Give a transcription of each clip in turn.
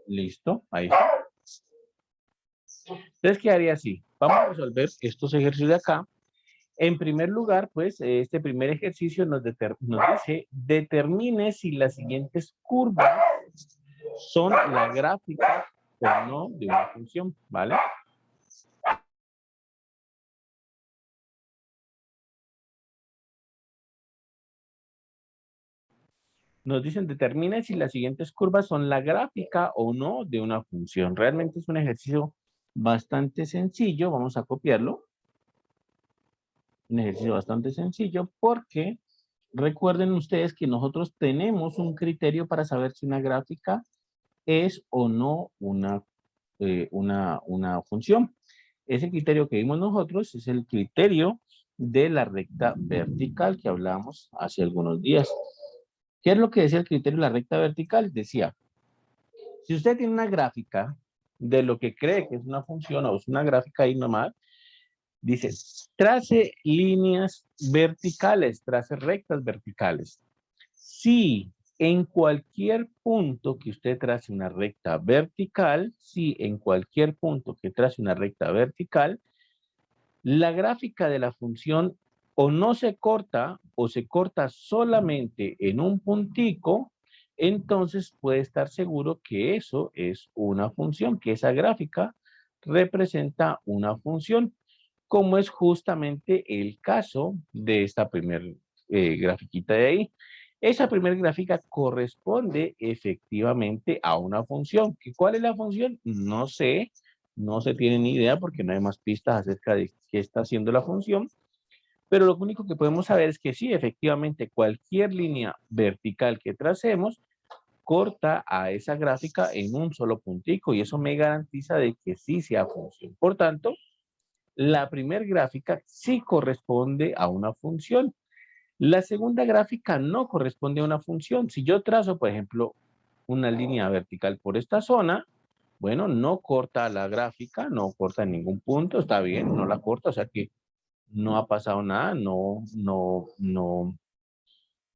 Listo, ahí está. Entonces quedaría así. Vamos a resolver estos ejercicios de acá. En primer lugar, pues, este primer ejercicio nos dice, determine si las siguientes curvas son la gráfica o no de una función, ¿vale? Nos dicen, determine si las siguientes curvas son la gráfica o no de una función. Realmente es un ejercicio bastante sencillo. Vamos a copiarlo. Un ejercicio bastante sencillo porque recuerden ustedes que nosotros tenemos un criterio para saber si una gráfica es o no una función. Ese criterio que vimos nosotros es el criterio de la recta vertical que hablábamos hace algunos días. ¿Qué es lo que decía el criterio de la recta vertical? Decía, si usted tiene una gráfica de lo que cree que es una función o es una gráfica ahí nomás, dice, trace líneas verticales, trace rectas verticales. Si en cualquier punto que usted trace una recta vertical, si en cualquier punto que trace una recta vertical, la gráfica de la función o no se corta o se corta solamente en un puntico, entonces puede estar seguro que eso es una función, que esa gráfica representa una función, como es justamente el caso de esta primer grafiquita de ahí. Esa primera gráfica corresponde efectivamente a una función. ¿Cuál es la función? No sé, no se tiene ni idea porque no hay más pistas acerca de qué está haciendo la función, pero lo único que podemos saber es que sí, efectivamente, cualquier línea vertical que tracemos corta a esa gráfica en un solo puntico y eso me garantiza de que sí sea función. Por tanto, la primera gráfica sí corresponde a una función. La segunda gráfica no corresponde a una función. Si yo trazo, por ejemplo, una línea vertical por esta zona, bueno, no corta la gráfica, no corta en ningún punto, está bien, no la corta, o sea que no ha pasado nada, no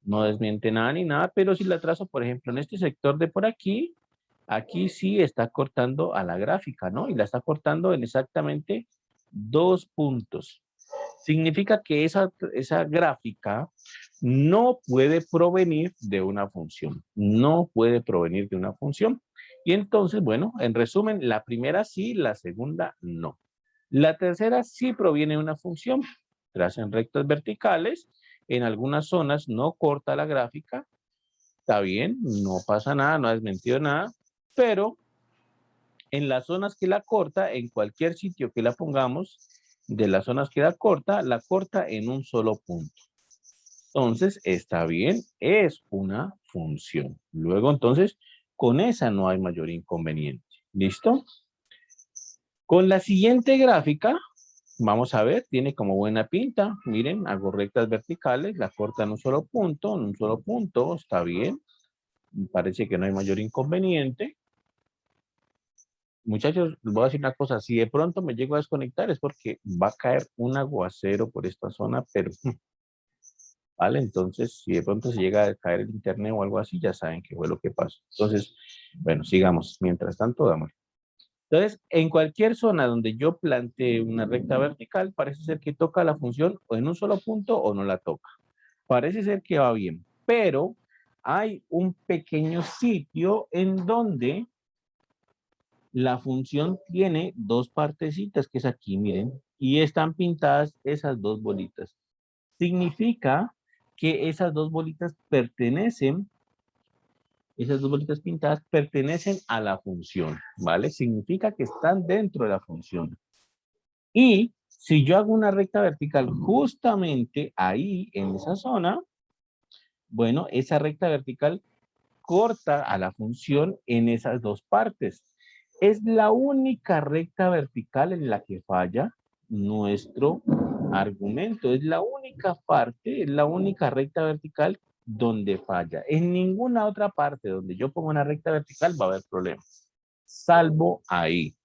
desmiente nada ni nada, pero si la trazo, por ejemplo, en este sector de por aquí, aquí sí está cortando a la gráfica, ¿no? Y la está cortando en exactamente 2 puntos. Significa que esa gráfica no puede provenir de una función, no puede provenir de una función. Y entonces, bueno, en resumen, la primera sí, la segunda no. La tercera sí proviene de una función, trazan rectas verticales, en algunas zonas no corta la gráfica, está bien, no pasa nada, no ha desmentido nada, pero en las zonas que la corta, en cualquier sitio que la pongamos, de las zonas que la corta en un solo punto. Entonces, está bien, es una función. Luego, entonces, con esa no hay mayor inconveniente. ¿Listo? Con la siguiente gráfica, vamos a ver, tiene como buena pinta. Miren, hago rectas verticales, la corta en un solo punto, está bien. Parece que no hay mayor inconveniente. Muchachos, les voy a decir una cosa, si de pronto me llego a desconectar es porque va a caer un aguacero por esta zona, pero, ¿vale? Entonces, si de pronto se llega a caer el internet o algo así, ya saben qué fue lo que pasó. Entonces, bueno, sigamos. Mientras tanto, damos. Entonces, en cualquier zona donde yo plantee una recta vertical, parece ser que toca la función o en un solo punto o no la toca. Parece ser que va bien, pero hay un pequeño sitio en donde la función tiene dos partecitas, que es aquí, miren, y están pintadas esas dos bolitas. Significa que esas dos bolitas pintadas pertenecen a la función, ¿vale? Significa que están dentro de la función. Y si yo hago una recta vertical justamente ahí, en esa zona, bueno, esa recta vertical corta a la función en esas dos partes. Es la única recta vertical en la que falla nuestro argumento. Es la única parte, es la única recta vertical donde falla. En ninguna otra parte donde yo pongo una recta vertical va a haber problemas, salvo ahí.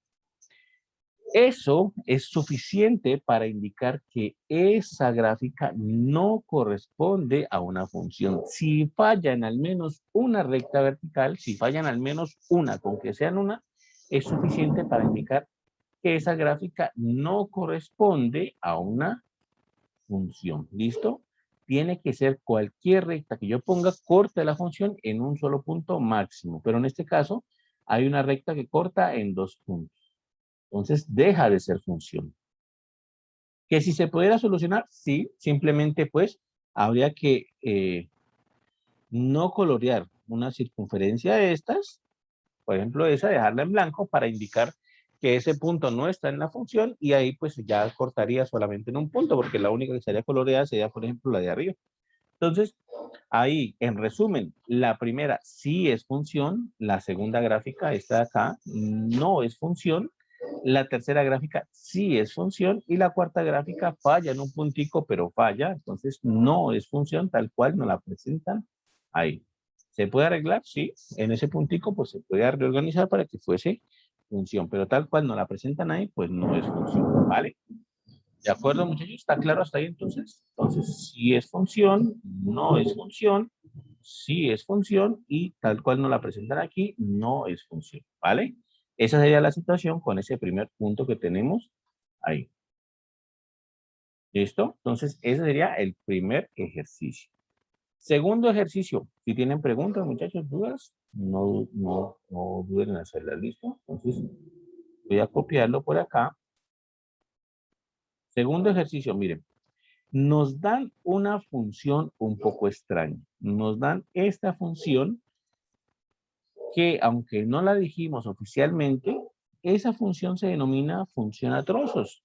Eso es suficiente para indicar que esa gráfica no corresponde a una función. Si falla en al menos una recta vertical, si fallan al menos una, con que sean una, es suficiente para indicar que esa gráfica no corresponde a una función. ¿Listo? Tiene que ser cualquier recta que yo ponga corta de la función en un solo punto máximo. Pero en este caso, hay una recta que corta en 2 puntos. Entonces, deja de ser función. Que si se pudiera solucionar, sí, simplemente pues habría que no colorear una circunferencia de estas, por ejemplo esa, dejarla en blanco para indicar que ese punto no está en la función y ahí pues ya cortaría solamente en un punto porque la única que sería coloreada sería por ejemplo la de arriba. Entonces, ahí en resumen, la primera sí es función, la segunda gráfica, esta de acá, no es función, la tercera gráfica sí es función y la cuarta gráfica falla en un puntico, pero falla, entonces no es función tal cual nos la presentan ahí. ¿Se puede arreglar? Sí, en ese puntico pues se puede reorganizar para que fuese función, pero tal cual nos la presentan ahí, pues no es función, ¿vale? ¿De acuerdo, muchachos? ¿Está claro hasta ahí entonces? Entonces, si es función, no es función, sí es función y tal cual nos la presentan aquí, no es función, ¿vale? Esa sería la situación con ese primer punto que tenemos ahí. ¿Listo? Entonces, ese sería el primer ejercicio. Segundo ejercicio, si tienen preguntas, muchachos, dudas, no duden en hacerlas, ¿listo? Entonces, voy a copiarlo por acá. Segundo ejercicio, miren. Nos dan una función un poco extraña. Nos dan esta función que, aunque no la dijimos oficialmente, esa función se denomina función a trozos.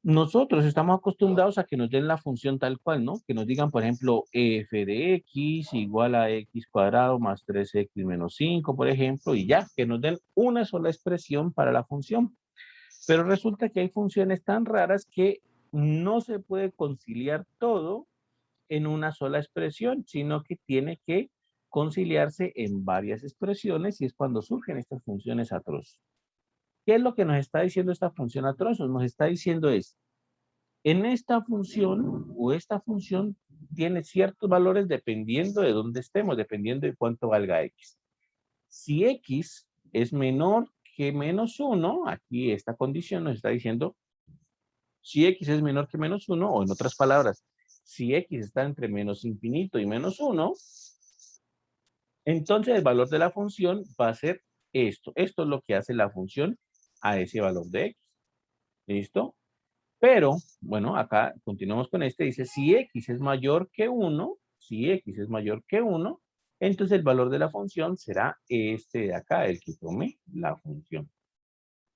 Nosotros estamos acostumbrados a que nos den la función tal cual, ¿no? Que nos digan, por ejemplo, f de x igual a x cuadrado más 3x menos 5, por ejemplo, y ya, que nos den una sola expresión para la función. Pero resulta que hay funciones tan raras que no se puede conciliar todo en una sola expresión, sino que tiene que conciliarse en varias expresiones y es cuando surgen estas funciones a trozos. ¿Qué es lo que nos está diciendo esta función a trozos? Nos está diciendo es, en esta función o esta función tiene ciertos valores dependiendo de dónde estemos, dependiendo de cuánto valga x. Si x es menor que menos 1, aquí esta condición nos está diciendo si x es menor que menos 1, o en otras palabras, si x está entre menos infinito y menos 1, entonces el valor de la función va a ser esto. Esto es lo que hace la función a ese valor de x. ¿Listo? Pero, bueno, acá continuamos con este. Dice, si x es mayor que 1, si x es mayor que 1, entonces el valor de la función será este de acá, el que tome la función.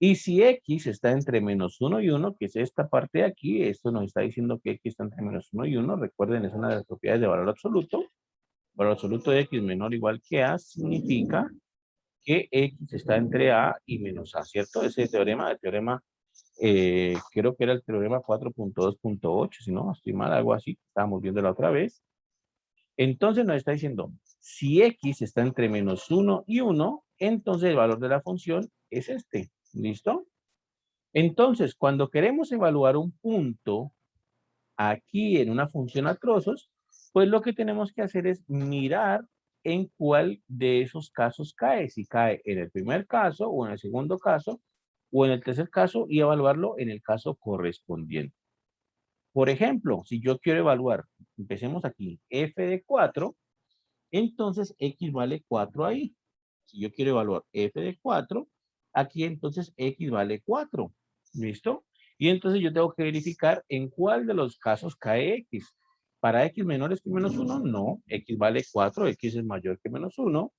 Y si x está entre menos 1 y 1, que es esta parte de aquí, esto nos está diciendo que x está entre menos 1 y 1, recuerden, es una de las propiedades de valor absoluto. Valor absoluto de x menor o igual que a significa que x está entre a y menos a, ¿cierto? Ese teorema, creo que era el teorema 4.2.8, si no estoy mal, algo así, estábamos viendo la otra vez. Entonces nos está diciendo, si x está entre menos 1 y 1, entonces el valor de la función es este, ¿listo? Entonces, cuando queremos evaluar un punto aquí en una función a trozos, pues lo que tenemos que hacer es mirar en cuál de esos casos cae. Si cae en el primer caso o en el segundo caso o en el tercer caso y evaluarlo en el caso correspondiente. Por ejemplo, si yo quiero evaluar, empecemos aquí, f de 4, entonces x vale 4 ahí. Si yo quiero evaluar f de 4, aquí entonces x vale 4. ¿Listo? Y entonces yo tengo que verificar en cuál de los casos cae x. Para x menores que menos 1, no. X vale 4, x es mayor que menos 1.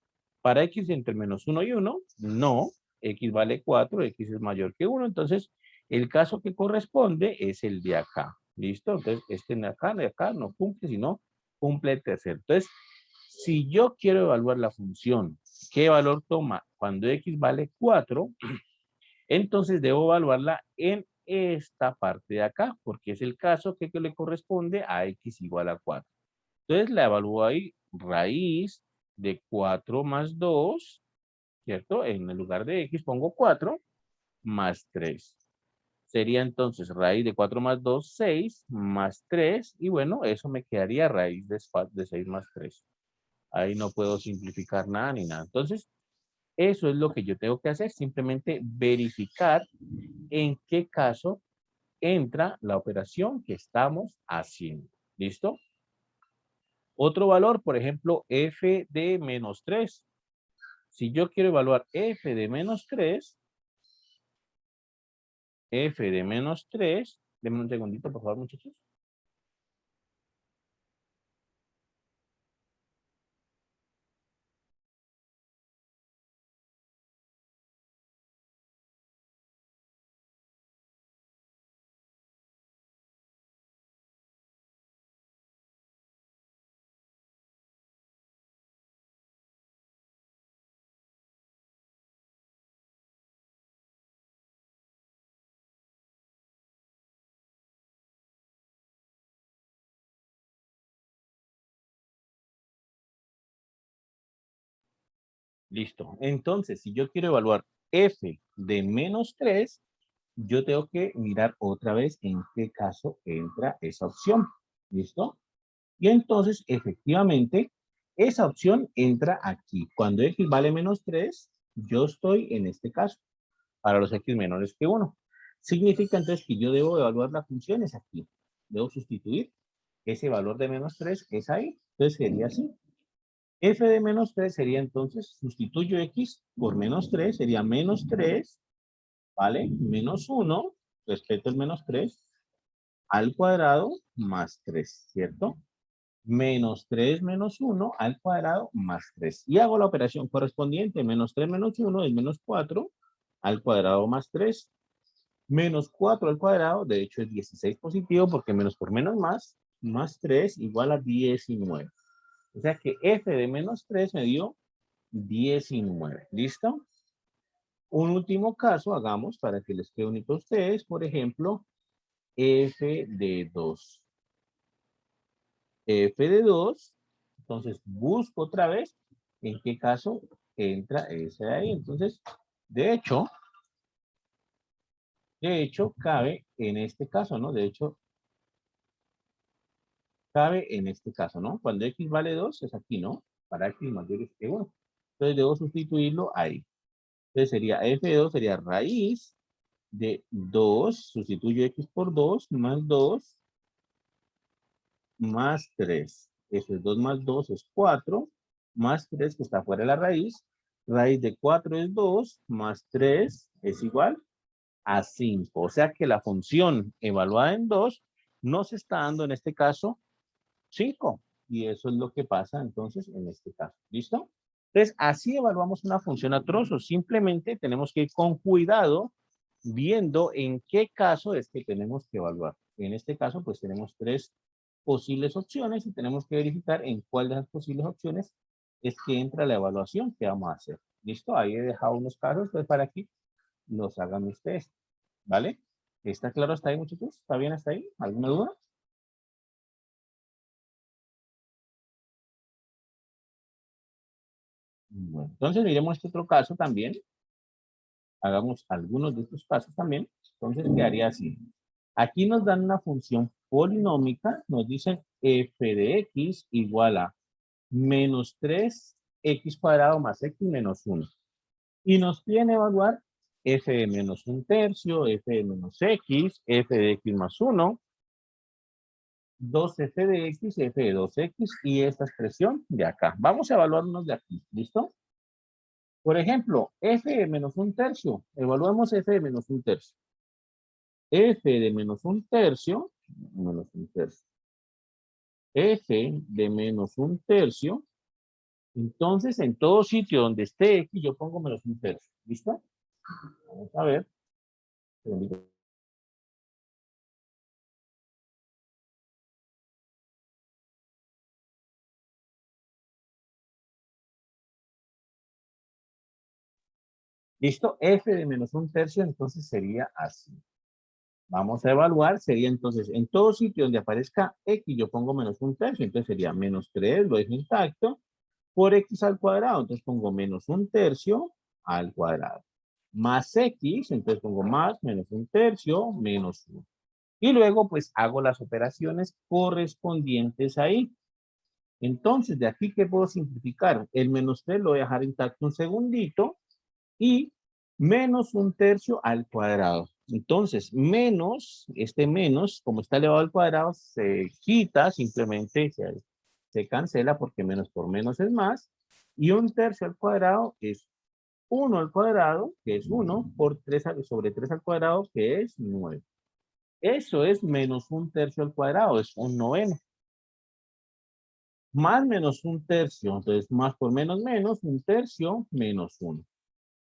Para x entre menos 1 y 1, no. X vale 4, x es mayor que 1. Entonces, el caso que corresponde es el de acá. ¿Listo? Entonces, este de acá no cumple, sino cumple el tercero. Entonces, si yo quiero evaluar la función, ¿qué valor toma cuando x vale 4? Entonces debo evaluarla en esta parte de acá, porque es el caso que le corresponde a x igual a 4. Entonces la evalúo ahí, raíz de 4 más 2, ¿cierto? En el lugar de x pongo 4, más 3. Sería entonces raíz de 4 más 2, 6, más 3. Y bueno, eso me quedaría raíz de 6 más 3. Ahí no puedo simplificar nada ni nada. Entonces, eso es lo que yo tengo que hacer. Simplemente verificar en qué caso entra la operación que estamos haciendo. ¿Listo? Otro valor, por ejemplo, f de menos 3. Si yo quiero evaluar f de menos 3, denme un segundito, por favor, muchachos. Listo. Entonces, si yo quiero evaluar f de menos 3, yo tengo que mirar otra vez en qué caso entra esa opción. ¿Listo? Y entonces, efectivamente, esa opción entra aquí. Cuando x vale menos 3, yo estoy en este caso, para los x menores que 1. Significa entonces que yo debo evaluar las funciones aquí. Debo sustituir ese valor de menos 3, es ahí. Entonces sería así. F de menos 3 sería entonces, sustituyo x por menos 3, sería menos 3, ¿vale? Menos 1, respecto al menos 3, al cuadrado más 3, ¿cierto? Menos 3 menos 1 al cuadrado más 3. Y hago la operación correspondiente. Menos 3 menos 1 es menos 4 al cuadrado más 3. Menos 4 al cuadrado, de hecho es 16 positivo porque menos por menos más 3 igual a 19. O sea que f de menos 3 me dio 19. ¿Listo? Un último caso, hagamos para que les quede bonito a ustedes. Por ejemplo, f de 2. F de 2. Entonces, busco otra vez en qué caso entra ese de ahí. Entonces, de hecho, cabe en este caso, ¿no? De hecho, cabe en este caso, ¿no? Cuando x vale 2 es aquí, ¿no? Para x mayor que 1. Entonces, debo sustituirlo ahí. Entonces, sería f de 2 sería raíz de 2, sustituyo x por 2, más 2, más 3. Eso es 2 más 2 es 4, más 3 que está fuera de la raíz. Raíz de 4 es 2, más 3 es igual a 5. O sea que la función evaluada en 2 nos está dando en este caso 5. Y eso es lo que pasa entonces en este caso. ¿Listo? Entonces, así evaluamos una función a trozos. Simplemente tenemos que ir con cuidado viendo en qué caso es que tenemos que evaluar. En este caso, pues tenemos 3 posibles opciones y tenemos que verificar en cuál de las posibles opciones es que entra la evaluación que vamos a hacer. ¿Listo? Ahí he dejado unos casos pues, para que los hagan ustedes. ¿Vale? ¿Está claro hasta ahí, muchachos? ¿Está bien hasta ahí? ¿Alguna duda? Bueno, entonces miremos este otro caso también. Hagamos algunos de estos casos también. Entonces quedaría así. Aquí nos dan una función polinómica. Nos dicen f de x igual a menos 3x cuadrado más x menos 1. Y nos piden evaluar f de menos 1/3, f de menos x, f de x más 1, 2f de x, f de 2x y esta expresión de acá. Vamos a evaluarnos de aquí. ¿Listo? Por ejemplo, f de menos 1/3. Evaluamos f de menos 1/3. F de menos 1/3, menos 1/3. F de menos 1/3. Entonces, en todo sitio donde esté X, yo pongo menos 1/3. ¿Listo? Vamos a ver. ¿Listo? F de menos 1/3, entonces sería así. Vamos a evaluar, sería entonces, en todo sitio donde aparezca X, yo pongo menos 1/3, entonces sería menos 3, lo dejo intacto, por X al cuadrado, entonces pongo menos 1/3 al cuadrado. más X, entonces pongo más, menos un tercio, menos 1. Y luego pues hago las operaciones correspondientes ahí. Entonces, de aquí, ¿qué puedo simplificar? El menos 3 lo voy a dejar intacto un segundito y menos un tercio al cuadrado. Entonces, menos, este menos, como está elevado al cuadrado, se quita, simplemente se cancela porque menos por menos es más. Y un tercio al cuadrado es 1 al cuadrado, que es 1, por 3 sobre 3 al cuadrado, que es 9. Eso es menos un tercio al cuadrado, es un noveno. Más menos un tercio, entonces más por menos menos, un tercio menos 1.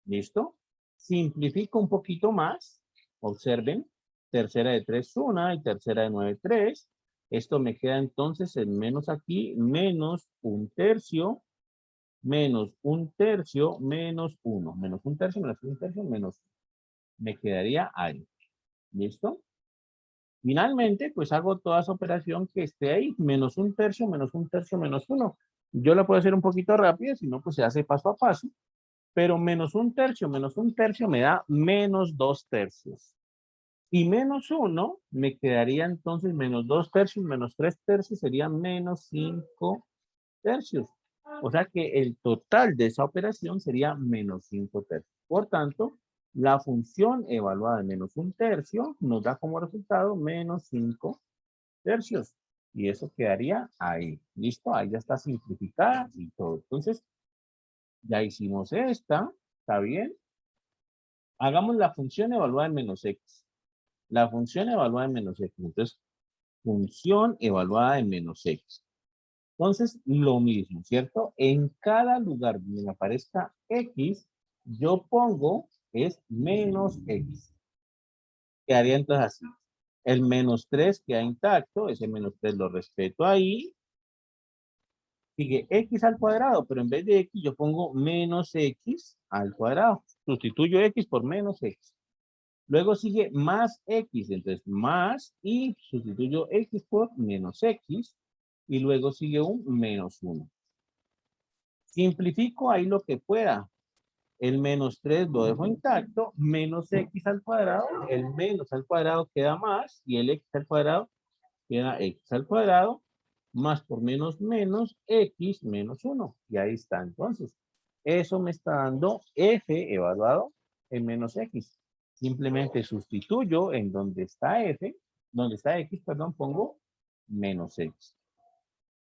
¿Listo? Simplifico un poquito más. Observen. Tercera de 3, 1 y tercera de 9, 3. Esto me queda entonces en menos aquí, menos un tercio, menos un tercio, menos 1. Menos un tercio, menos un tercio, menos 1. Me quedaría ahí. ¿Listo? Finalmente, pues hago toda esa operación que esté ahí, menos un tercio, menos un tercio, menos 1. Yo la puedo hacer un poquito rápida, si no, pues se hace paso a paso. Pero menos un tercio me da menos 2 tercios. Y menos 1 me quedaría entonces menos 2 tercios, menos 3 tercios sería menos 5 tercios. O sea que el total de esa operación sería menos 5 tercios. Por tanto, la función evaluada de menos un tercio nos da como resultado menos 5 tercios. Y eso quedaría ahí. ¿Listo? Ahí ya está simplificada y todo. Entonces, ya hicimos esta. ¿Está bien? Hagamos la función evaluada en menos x. La función evaluada en menos x. Entonces, función evaluada en menos x. Entonces, lo mismo, ¿cierto? En cada lugar donde me aparezca x, yo pongo es menos x. Quedaría entonces así. El menos 3 queda intacto, ese menos 3 lo respeto ahí. Sigue x al cuadrado, pero en vez de x yo pongo menos x al cuadrado. Sustituyo x por menos x. Luego sigue más x, entonces más y sustituyo x por menos x y luego sigue un menos 1. Simplifico ahí lo que pueda. El menos 3 lo dejo intacto, menos x al cuadrado, el menos al cuadrado queda más y el x al cuadrado queda x al cuadrado, más por menos menos x menos 1. Y ahí está entonces. Eso me está dando f evaluado en menos x. Simplemente sustituyo en donde está f, donde está x, perdón, pongo menos x.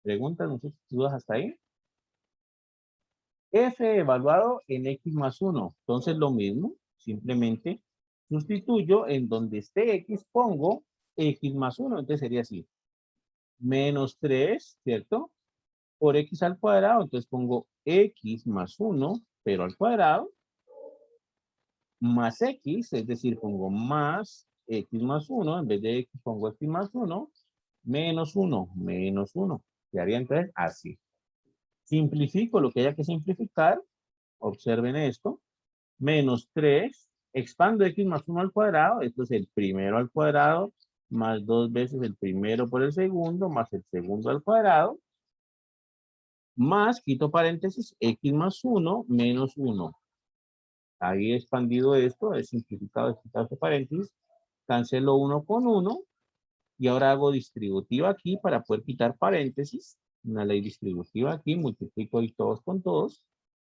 ¿Preguntas, dudas hasta ahí? F evaluado en x más 1. Entonces lo mismo, simplemente sustituyo en donde esté x, pongo x más 1. Entonces sería así. Menos 3, ¿cierto? Por x al cuadrado, entonces pongo x más 1, pero al cuadrado, más x, es decir, pongo más x más 1, en vez de x pongo x más 1, menos 1, menos 1. Quedaría entonces así. Simplifico lo que haya que simplificar, observen esto, menos 3, expando x más 1 al cuadrado, esto es el primero al cuadrado, más 2 veces el primero por el segundo, más el segundo al cuadrado, más, quito paréntesis, x más 1 menos 1. Ahí he expandido esto, he simplificado, he quitado este paréntesis, cancelo 1 con 1 y ahora hago distributiva aquí para poder quitar paréntesis. Una ley distributiva aquí, multiplico y todos con todos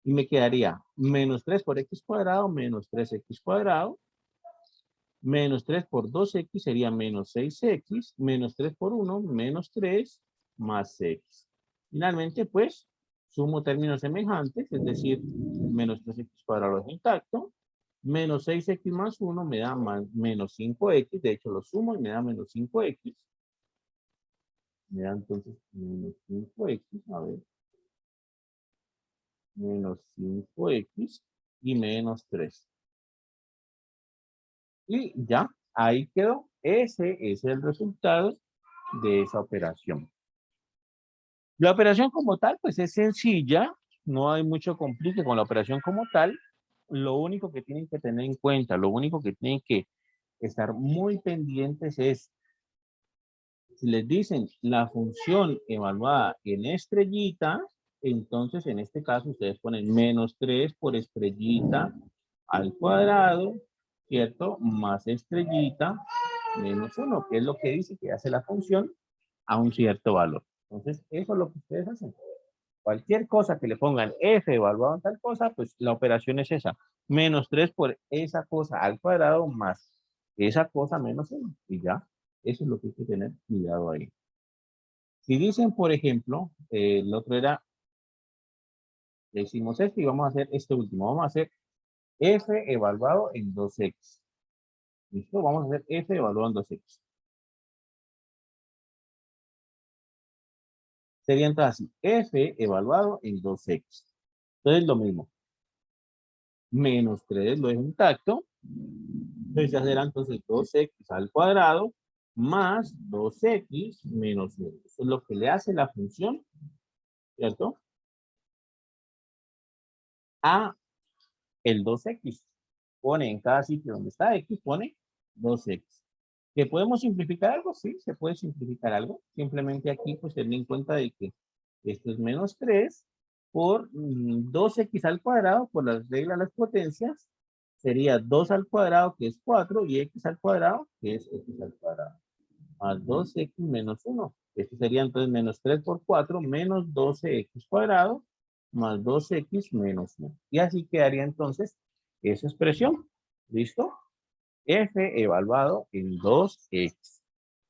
y me quedaría menos 3 por x cuadrado menos 3x cuadrado. Menos 3 por 2x sería menos 6x, menos 3 por 1, menos 3, más x. Finalmente, pues, sumo términos semejantes, es decir, menos 3x cuadrado es intacto, menos 6x más 1 me da menos 5x, de hecho lo sumo y me da menos 5x. Me da entonces menos 5x, a ver, menos 5x y menos 3. Y ya, ahí quedó. Ese es el resultado de esa operación. La operación como tal, pues es sencilla, no hay mucho complique con la operación como tal. Lo único que tienen que tener en cuenta, lo único que tienen que estar muy pendientes es, si les dicen la función evaluada en estrellita, entonces en este caso ustedes ponen menos 3 por estrellita al cuadrado, ¿cierto? Más estrellita menos 1, que es lo que dice que hace la función a un cierto valor. Entonces, eso es lo que ustedes hacen. Cualquier cosa que le pongan f evaluado en tal cosa, pues la operación es esa. Menos 3 por esa cosa al cuadrado más esa cosa menos 1. Y ya, eso es lo que hay que tener cuidado ahí. Si dicen, por ejemplo, el otro era, le hicimos esto y vamos a hacer este último. Vamos a hacer f evaluado en 2x. ¿Listo? Vamos a hacer f evaluado en 2x. Sería entonces así, f evaluado en 2x. Entonces lo mismo. Menos 3 lo dejo intacto. Entonces ya será entonces 2x al cuadrado más 2x menos 1. Eso es lo que le hace la función, ¿cierto? A el 2x. Pone en cada sitio donde está x, pone 2x. ¿Que podemos simplificar algo? Sí, se puede simplificar algo. Simplemente aquí, pues, tener en cuenta de que esto es menos 3 por 2x al cuadrado, por las reglas de las potencias, sería 2 al cuadrado, que es 4, y x al cuadrado, que es x al cuadrado, más 2x menos 1. Esto sería entonces menos 3 por 4, menos 12x cuadrado, más 2x menos 1. Y así quedaría entonces esa expresión. ¿Listo? F evaluado en 2x.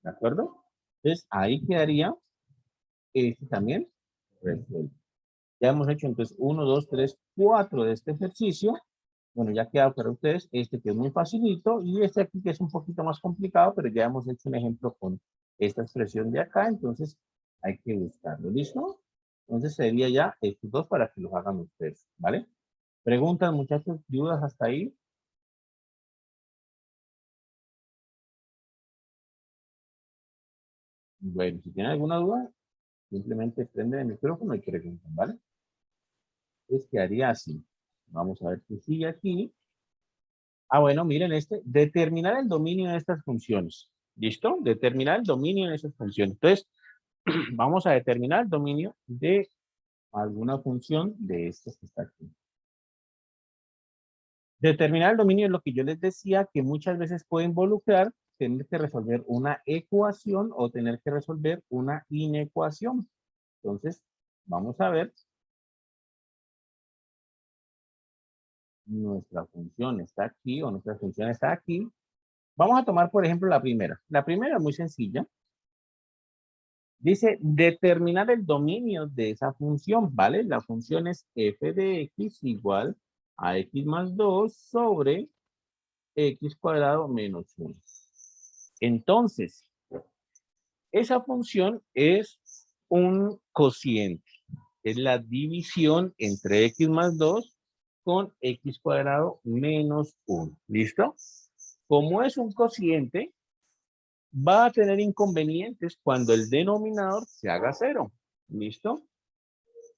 ¿De acuerdo? Entonces, ahí quedaría este también resuelto. Ya hemos hecho entonces 1, 2, 3, 4 de este ejercicio. Bueno, ya queda para ustedes este que es muy facilito y este aquí que es un poquito más complicado, pero ya hemos hecho un ejemplo con esta expresión de acá, entonces hay que buscarlo. ¿Listo? Entonces sería ya estos dos para que los hagan ustedes, ¿vale? ¿Preguntas, muchachos? ¿Dudas hasta ahí? Bueno, si tienen alguna duda, simplemente prenden el micrófono y preguntan, ¿vale? Entonces quedaría así. Vamos a ver qué sigue aquí. Ah, bueno, miren este. Determinar el dominio de estas funciones. ¿Listo? Determinar el dominio de esas funciones. Entonces, vamos a determinar el dominio de alguna función de estas que está aquí. Determinar el dominio es lo que yo les decía que muchas veces puede involucrar tener que resolver una ecuación o tener que resolver una inecuación. Entonces, vamos a ver. Nuestra función está aquí o nuestra función está aquí. Vamos a tomar, por ejemplo, la primera. La primera es muy sencilla. Dice determinar el dominio de esa función, ¿vale? La función es f de x igual a x más 2 sobre x cuadrado menos 1. Entonces, esa función es un cociente. Es la división entre x más 2 con x cuadrado menos 1. ¿Listo? Como es un cociente, va a tener inconvenientes cuando el denominador se haga 0. ¿Listo?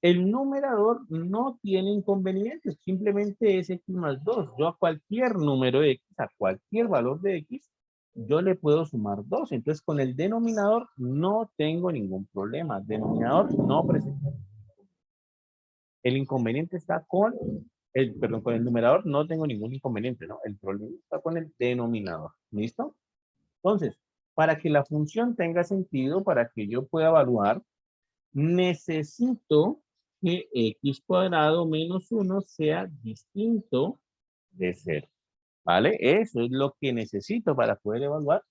El numerador no tiene inconvenientes, simplemente es x más 2. Yo a cualquier número de x, a cualquier valor de x, yo le puedo sumar 2. Entonces, con el denominador no tengo ningún problema. Denominador no presenta. El inconveniente está con perdón, con el numerador no tengo ningún inconveniente, ¿no? El problema está con el denominador. ¿Listo? Entonces, para que la función tenga sentido, para que yo pueda evaluar, necesito que x cuadrado menos 1 sea distinto de 0. ¿Vale? Eso es lo que necesito para poder evaluar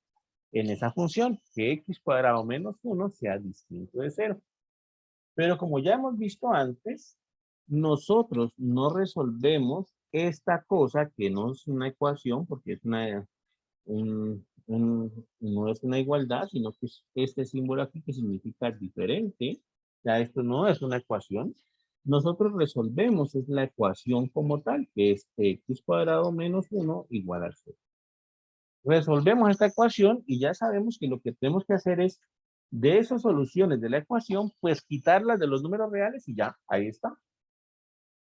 en esa función, que x cuadrado menos 1 sea distinto de 0. Pero como ya hemos visto antes, nosotros no resolvemos esta cosa que no es una ecuación, porque es no es una igualdad, sino que es este símbolo aquí que significa diferente. Ya esto no es una ecuación. Nosotros resolvemos es la ecuación como tal, que es x cuadrado menos 1 igual a 0. Resolvemos esta ecuación y ya sabemos que lo que tenemos que hacer es, de esas soluciones de la ecuación, pues quitarlas de los números reales y ya, ahí está.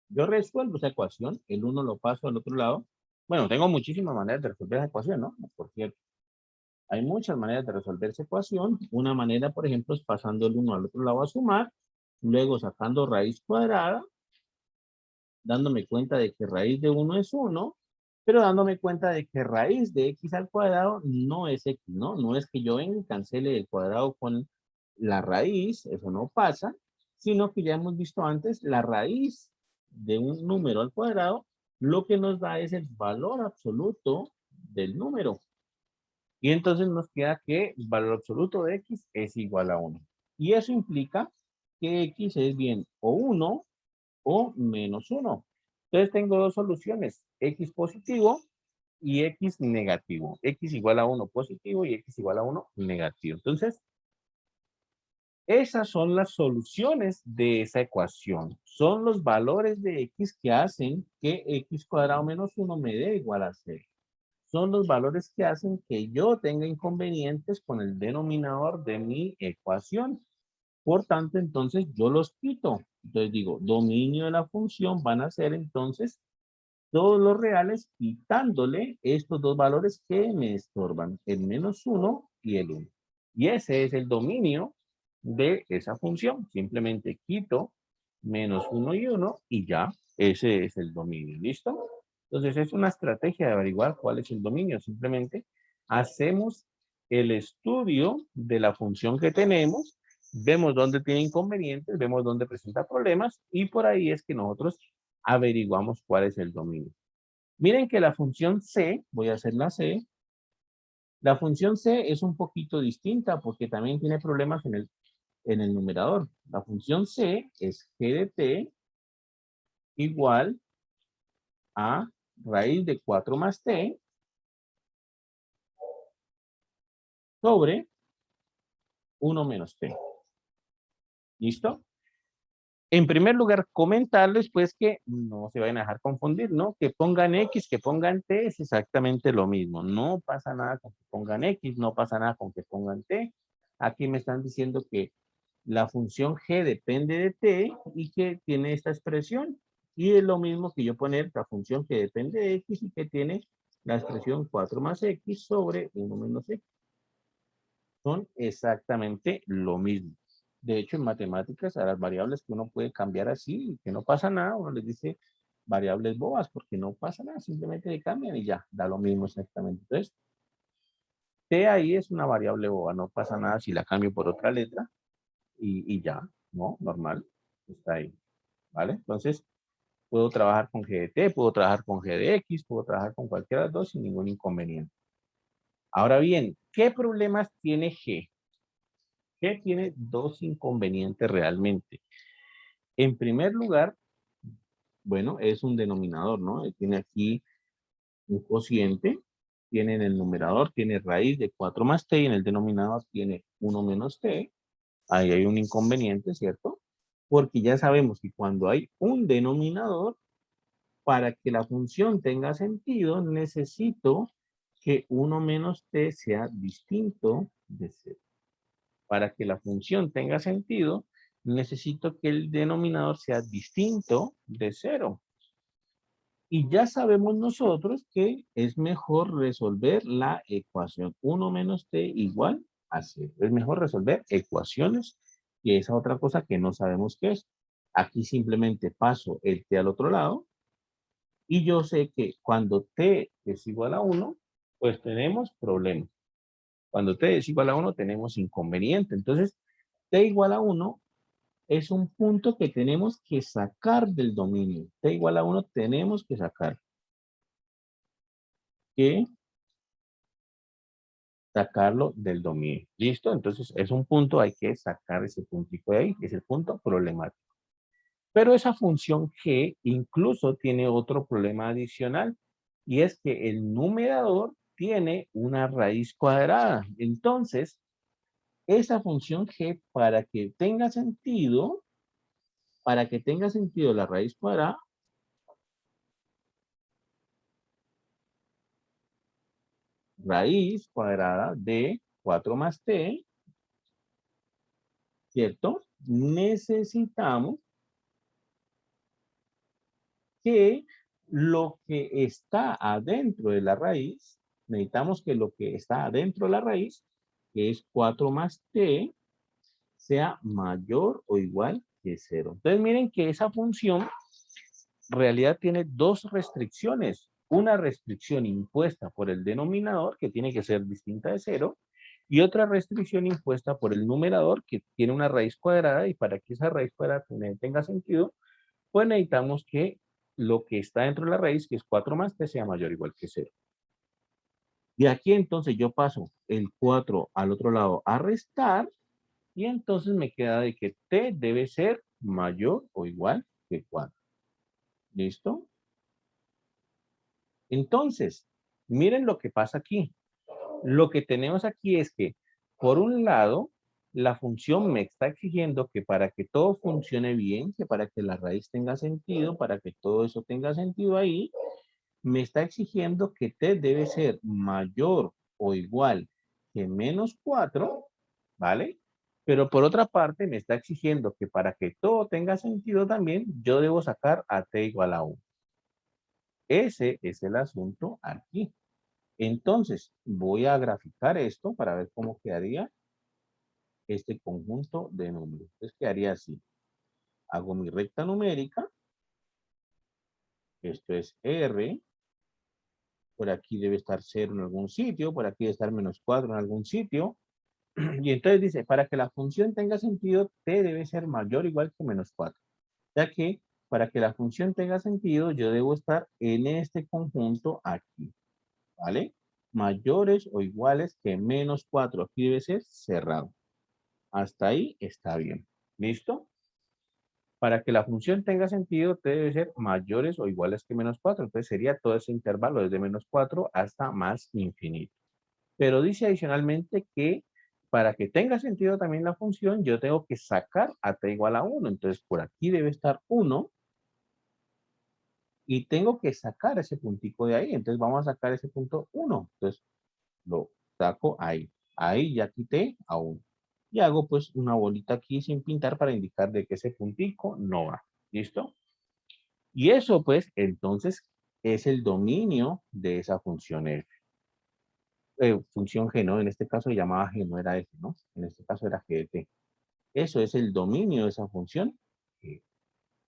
Yo resuelvo esa ecuación, el 1 lo paso al otro lado. Bueno, tengo muchísimas maneras de resolver esa ecuación, ¿no? Por cierto. Hay muchas maneras de resolver esa ecuación. Una manera, por ejemplo, es pasando el 1 al otro lado a sumar, luego sacando raíz cuadrada, dándome cuenta de que raíz de 1 es 1, pero dándome cuenta de que raíz de x al cuadrado no es x, ¿no? No es que yo venga y cancele el cuadrado con la raíz, eso no pasa, sino que ya hemos visto antes, la raíz de un número al cuadrado, lo que nos da es el valor absoluto del número. Y entonces nos queda que el valor absoluto de x es igual a 1. Y eso implica que x es bien o 1 o menos 1. Entonces tengo dos soluciones, x positivo y x negativo. X igual a 1 positivo y x igual a 1 negativo. Entonces, esas son las soluciones de esa ecuación. Son los valores de x que hacen que x cuadrado menos 1 me dé igual a 0. Son los valores que hacen que yo tenga inconvenientes con el denominador de mi ecuación. Por tanto, entonces yo los quito. Entonces digo, dominio de la función van a ser entonces todos los reales quitándole estos dos valores que me estorban, el menos 1 y el 1. Y ese es el dominio de esa función. Simplemente quito menos 1 y 1 y ya, ese es el dominio. ¿Listo? Entonces es una estrategia de averiguar cuál es el dominio. Simplemente hacemos el estudio de la función que tenemos, vemos dónde tiene inconvenientes, vemos dónde presenta problemas y por ahí es que nosotros averiguamos cuál es el dominio. Miren que la función C, voy a hacer la función C es un poquito distinta porque también tiene problemas en el numerador. La función C es g de t igual a raíz de 4 más t sobre 1 menos t. ¿Listo? En primer lugar, comentarles pues que no se vayan a dejar confundir, ¿no? Que pongan X, que pongan T, es exactamente lo mismo. No pasa nada con que pongan X, no pasa nada con que pongan T. Aquí me están diciendo que la función G depende de T y que tiene esta expresión. Y es lo mismo que yo poner la función que depende de X y que tiene la expresión 4 más X sobre 1 menos X. Son exactamente lo mismo. De hecho, en matemáticas, a las variables que uno puede cambiar así y que no pasa nada, uno les dice variables bobas porque no pasa nada, simplemente se cambian y ya, da lo mismo exactamente. Entonces, T ahí es una variable boba, no pasa nada si la cambio por otra letra y ya, ¿no? Normal, está ahí, ¿vale? Entonces, puedo trabajar con G de T, puedo trabajar con G de X, puedo trabajar con cualquiera de las dos sin ningún inconveniente. Ahora bien, ¿qué problemas tiene G? G tiene dos inconvenientes realmente. En primer lugar, bueno, es un denominador, ¿no? Tiene aquí un cociente, tiene en el numerador, tiene raíz de 4 más t y en el denominador tiene 1 menos t. Ahí hay un inconveniente, ¿cierto? Porque ya sabemos que cuando hay un denominador, para que la función tenga sentido, necesito que 1 menos t sea distinto de 0. Para que la función tenga sentido, necesito que el denominador sea distinto de 0. Y ya sabemos nosotros que es mejor resolver la ecuación 1 menos t igual a 0. Es mejor resolver ecuaciones y esa otra cosa que no sabemos qué es. Aquí simplemente paso el t al otro lado y yo sé que cuando t es igual a 1, pues tenemos problemas. Cuando t es igual a 1 tenemos inconveniente. Entonces, t igual a 1 es un punto que tenemos que sacar del dominio. T igual a 1 tenemos que sacar. Que sacarlo del dominio. ¿Listo? Entonces es un punto, hay que sacar ese puntico de ahí, que es el punto problemático. Pero esa función G incluso tiene otro problema adicional y es que el numerador tiene una raíz cuadrada. Entonces, esa función G, para que tenga sentido la raíz cuadrada, raíz cuadrada de 4 más t, ¿cierto? Necesitamos que lo que está adentro de la raíz, necesitamos que lo que está adentro de la raíz, que es 4 más t, sea mayor o igual que 0. Entonces miren que esa función en realidad tiene dos restricciones. una restricción impuesta por el denominador, que tiene que ser distinta de 0, y otra restricción impuesta por el numerador, que tiene una raíz cuadrada, y para que esa raíz cuadrada tenga sentido, pues necesitamos que lo que está dentro de la raíz, que es 4 más t, sea mayor o igual que 0. De aquí entonces yo paso el 4 al otro lado a restar, y entonces me queda de que t debe ser mayor o igual que 4. ¿Listo? Entonces, miren lo que pasa aquí. Lo que tenemos aquí es que, por un lado, la función me está exigiendo que para que todo funcione bien, que para que la raíz tenga sentido, para que todo eso tenga sentido ahí, me está exigiendo que t debe ser mayor o igual que menos 4, ¿vale? Pero por otra parte, me está exigiendo que para que todo tenga sentido también, yo debo sacar a t igual a 1. Ese es el asunto aquí. Entonces, voy a graficar esto para ver cómo quedaría este conjunto de números. Entonces, quedaría así. Hago mi recta numérica. Esto es R. Por aquí debe estar 0 en algún sitio. Por aquí debe estar menos 4 en algún sitio. Y entonces dice, para que la función tenga sentido, t debe ser mayor o igual que menos 4. Ya que para que la función tenga sentido, yo debo estar en este conjunto aquí. ¿Vale? Mayores o iguales que menos 4. Aquí debe ser cerrado. Hasta ahí está bien. ¿Listo? Para que la función tenga sentido, debe ser mayores o iguales que menos 4. Entonces sería todo ese intervalo desde menos 4 hasta más infinito. Pero dice adicionalmente que para que tenga sentido también la función, yo tengo que sacar a t igual a 1. Entonces por aquí debe estar 1 y tengo que sacar ese puntico de ahí. Entonces vamos a sacar ese punto 1. Entonces lo saco ahí. Ahí ya quité a 1. Y hago pues una bolita aquí sin pintar para indicar de que ese puntico no va. ¿Listo? Y eso pues entonces es el dominio de esa función f. Función g, ¿no? En este caso se llamaba g, no era f, ¿no? En este caso era g de t. Eso es el dominio de esa función g,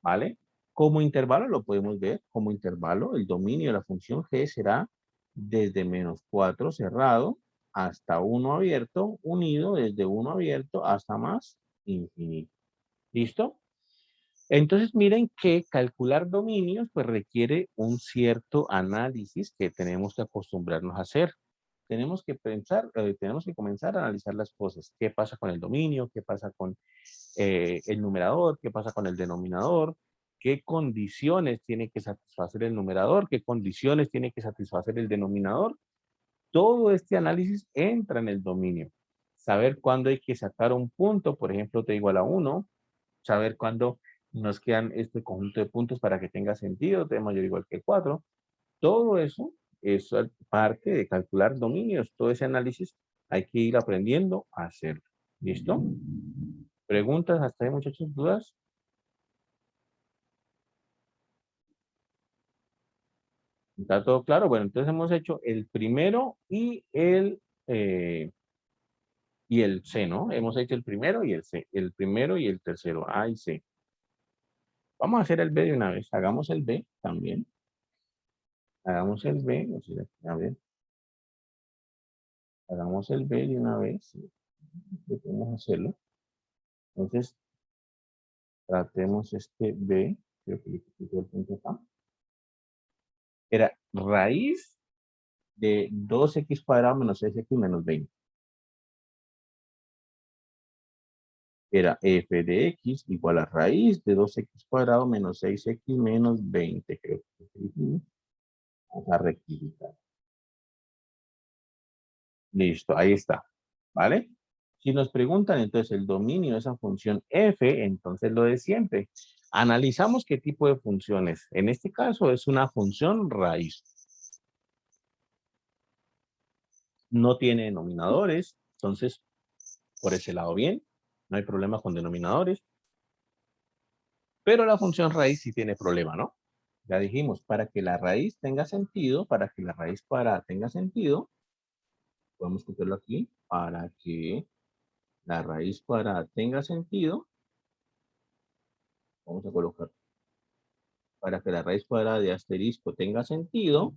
¿vale? Como intervalo lo podemos ver, como intervalo el dominio de la función g será desde menos 4 cerrado hasta 1 abierto, unido desde 1 abierto hasta más infinito. ¿Listo? Entonces miren que calcular dominios pues requiere un cierto análisis que tenemos que acostumbrarnos a hacer. Tenemos que pensar, tenemos que comenzar a analizar las cosas. ¿Qué pasa con el dominio? ¿Qué pasa con el numerador? ¿Qué pasa con el denominador? ¿Qué condiciones tiene que satisfacer el numerador? ¿Qué condiciones tiene que satisfacer el denominador? Todo este análisis entra en el dominio. Saber cuándo hay que sacar un punto, por ejemplo, t igual a 1. Saber cuándo nos quedan este conjunto de puntos para que tenga sentido, t mayor o igual que 4. Todo eso es parte de calcular dominios. Todo ese análisis hay que ir aprendiendo a hacerlo. ¿Listo? ¿Preguntas hasta ahí, muchachos? ¿Dudas? ¿Está todo claro? Bueno, entonces hemos hecho el primero y el C, ¿no? Hemos hecho el primero y el C. El primero y el tercero, A y C. Vamos a hacer el B de una vez. Hagamos el B también. Hagamos el B. O sea, a ver. Hagamos el B de una vez. Sí, podemos hacerlo. Entonces, tratemos este B. Creo que le quito el punto acá. Era raíz de 2x cuadrado menos 6x menos 20. Era f de x igual a raíz de 2x cuadrado menos 6x menos 20. Creo que dijimos. Vamos a rectificar. Listo, ahí está. ¿Vale? Si nos preguntan entonces el dominio de esa función f, entonces lo de siempre. Analizamos qué tipo de funciones. En este caso es una función raíz. No tiene denominadores, entonces por ese lado bien. No hay problema con denominadores. Pero la función raíz sí tiene problema, ¿no? Ya dijimos, para que la raíz tenga sentido, para que la raíz cuadrada tenga sentido, podemos copiarlo aquí, para que la raíz cuadrada tenga sentido, vamos a colocar, para que la raíz cuadrada de asterisco tenga sentido,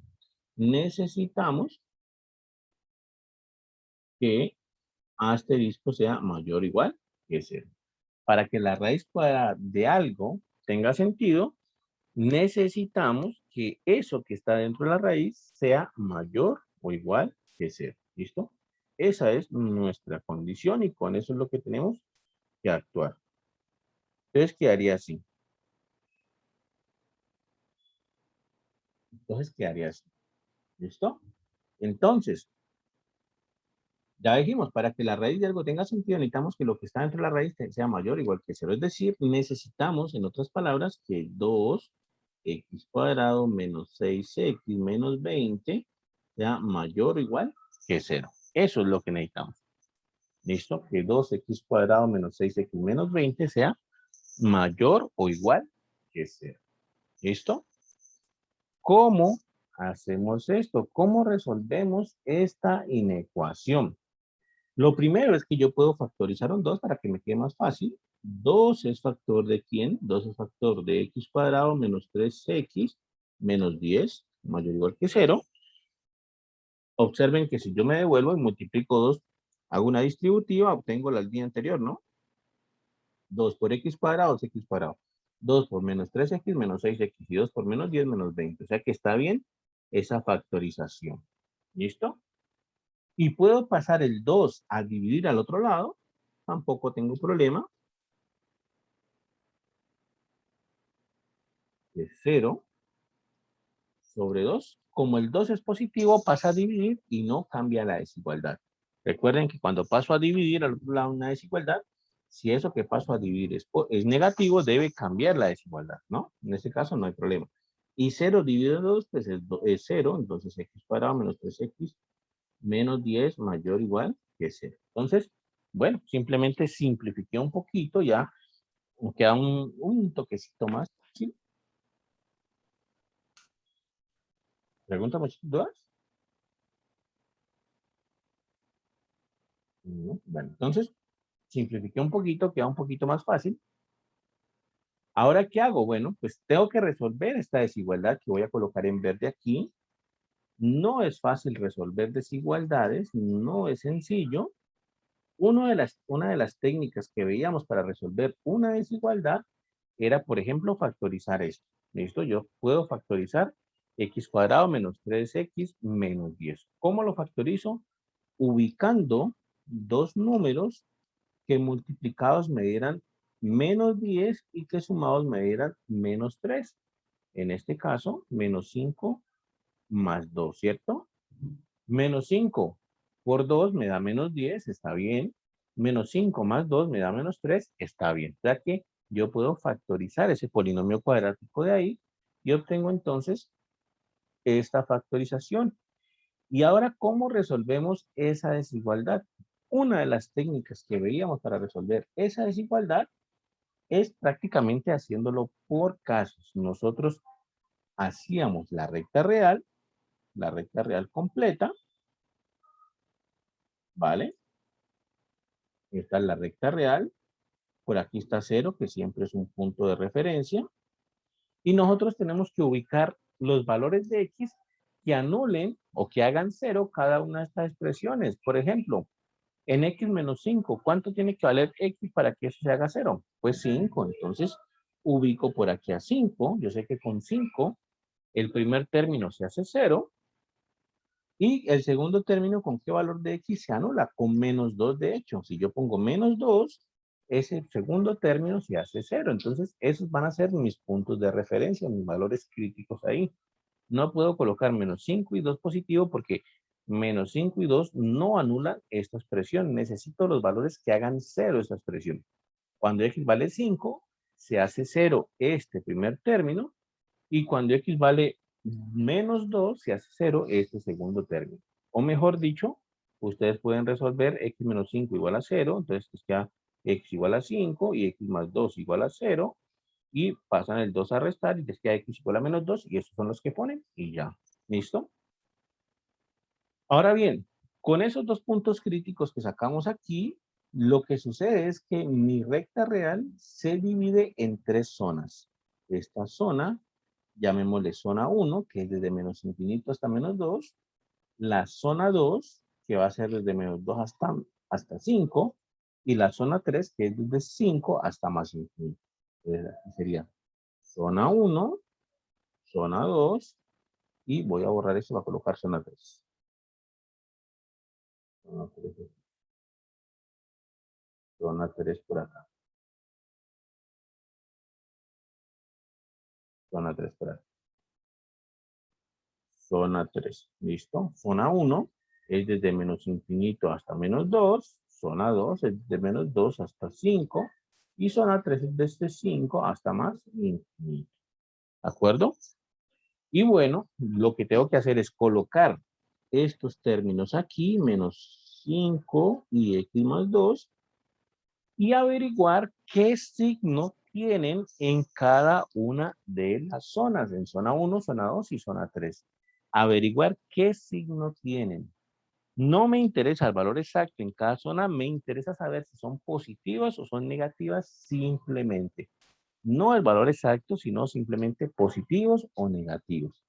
necesitamos que A asterisco sea mayor o igual que 0. Para que la raíz cuadrada de algo tenga sentido, necesitamos que eso que está dentro de la raíz sea mayor o igual que 0. ¿Listo? Esa es nuestra condición y con eso es lo que tenemos que actuar. Entonces quedaría así. ¿Listo? Entonces, ya dijimos, para que la raíz de algo tenga sentido, necesitamos que lo que está dentro de la raíz sea mayor o igual que 0. Es decir, necesitamos, en otras palabras, que 2x cuadrado menos 6x menos 20 sea mayor o igual que 0. Eso es lo que necesitamos. ¿Listo? Que 2x cuadrado menos 6x menos 20 sea mayor o igual que 0. ¿Listo? ¿Cómo hacemos esto? ¿Cómo resolvemos esta inecuación? Lo primero es que yo puedo factorizar un 2 para que me quede más fácil. 2 es factor de ¿quién? 2 es factor de x cuadrado menos 3x menos 10 mayor o igual que 0. Observen que si yo me devuelvo y multiplico 2, hago una distributiva, obtengo la línea anterior, ¿no? 2 por x cuadrado es x cuadrado. 2 por menos 3x menos 6x y 2 por menos 10 menos 20. O sea que está bien esa factorización. ¿Listo? Y puedo pasar el 2 a dividir al otro lado. Tampoco tengo problema. De 0 sobre 2. Como el 2 es positivo, pasa a dividir y no cambia la desigualdad. Recuerden que cuando paso a dividir al otro lado una desigualdad, si eso que paso a dividir es negativo, debe cambiar la desigualdad, ¿no? En este caso no hay problema. Y 0 dividido en 2, pues es 0, entonces x cuadrado menos 3x menos 10 mayor o igual que 0. Entonces, bueno, simplemente simplifiqué un poquito, ya queda un toquecito más. ¿Sí? ¿Pregunta muchas dudas? Bueno, entonces, simplifiqué un poquito, queda un poquito más fácil. Ahora, ¿qué hago? Bueno, pues tengo que resolver esta desigualdad que voy a colocar en verde aquí. No es fácil resolver desigualdades, no es sencillo. Una de las técnicas que veíamos para resolver una desigualdad era, por ejemplo, factorizar esto. ¿Listo? Yo puedo factorizar x cuadrado menos 3x menos 10. ¿Cómo lo factorizo? Ubicando dos números que multiplicados me dieran menos 10 y que sumados me dieran menos 3. En este caso, menos 5 más 2, ¿cierto? Menos 5 por 2 me da menos 10, está bien. Menos 5 más 2 me da menos 3, está bien. Ya que yo puedo factorizar ese polinomio cuadrático de ahí y obtengo entonces esta factorización. Y ahora, ¿cómo resolvemos esa desigualdad? Una de las técnicas que veíamos para resolver esa desigualdad es prácticamente haciéndolo por casos. Nosotros hacíamos la recta real completa, ¿vale? Esta es la recta real. Por aquí está 0, que siempre es un punto de referencia. Y nosotros tenemos que ubicar los valores de x que anulen o que hagan 0 cada una de estas expresiones. Por ejemplo, en x menos 5, ¿cuánto tiene que valer x para que eso se haga 0? Pues 5. Entonces, ubico por aquí a 5. Yo sé que con 5 el primer término se hace 0. Y el segundo término, ¿con qué valor de x se anula? Con menos 2, de hecho. Si yo pongo menos 2, ese segundo término se hace 0. Entonces, esos van a ser mis puntos de referencia, mis valores críticos ahí. No puedo colocar menos 5 y 2 positivo porque menos 5 y 2 no anulan esta expresión. Necesito los valores que hagan 0 esta expresión. Cuando x vale 5, se hace 0 este primer término. Y cuando x vale menos 2, se hace 0 este segundo término. O mejor dicho, ustedes pueden resolver x menos 5 igual a 0. Entonces, les queda x igual a 5 y x más 2 igual a 0 y pasan el 2 a restar y les queda x igual a menos 2 y esos son los que ponen y ya. ¿Listo? Ahora bien, con esos dos puntos críticos que sacamos aquí, lo que sucede es que mi recta real se divide en tres zonas. Esta zona llamémosle zona 1, que es desde menos infinito hasta menos 2, la zona 2, que va a ser desde menos 2 hasta 5, y la zona 3, que es desde 5 hasta más infinito. Entonces, aquí sería zona 1, zona 2, y voy a borrar esto para colocar zona 3. Zona 3 por acá. Zona 3 por acá. Zona 3. ¿Listo? Zona 1 es desde menos infinito hasta menos 2. Zona 2 es desde menos 2 hasta 5. Y zona 3 es desde 5 hasta más infinito. ¿De acuerdo? Y bueno, lo que tengo que hacer es colocar estos términos aquí, menos 5 y x más 2, y averiguar qué signo tienen en cada una de las zonas, en zona 1, zona 2 y zona 3. Averiguar qué signo tienen. No me interesa el valor exacto en cada zona, me interesa saber si son positivas o son negativas simplemente. No el valor exacto, sino simplemente positivos o negativos.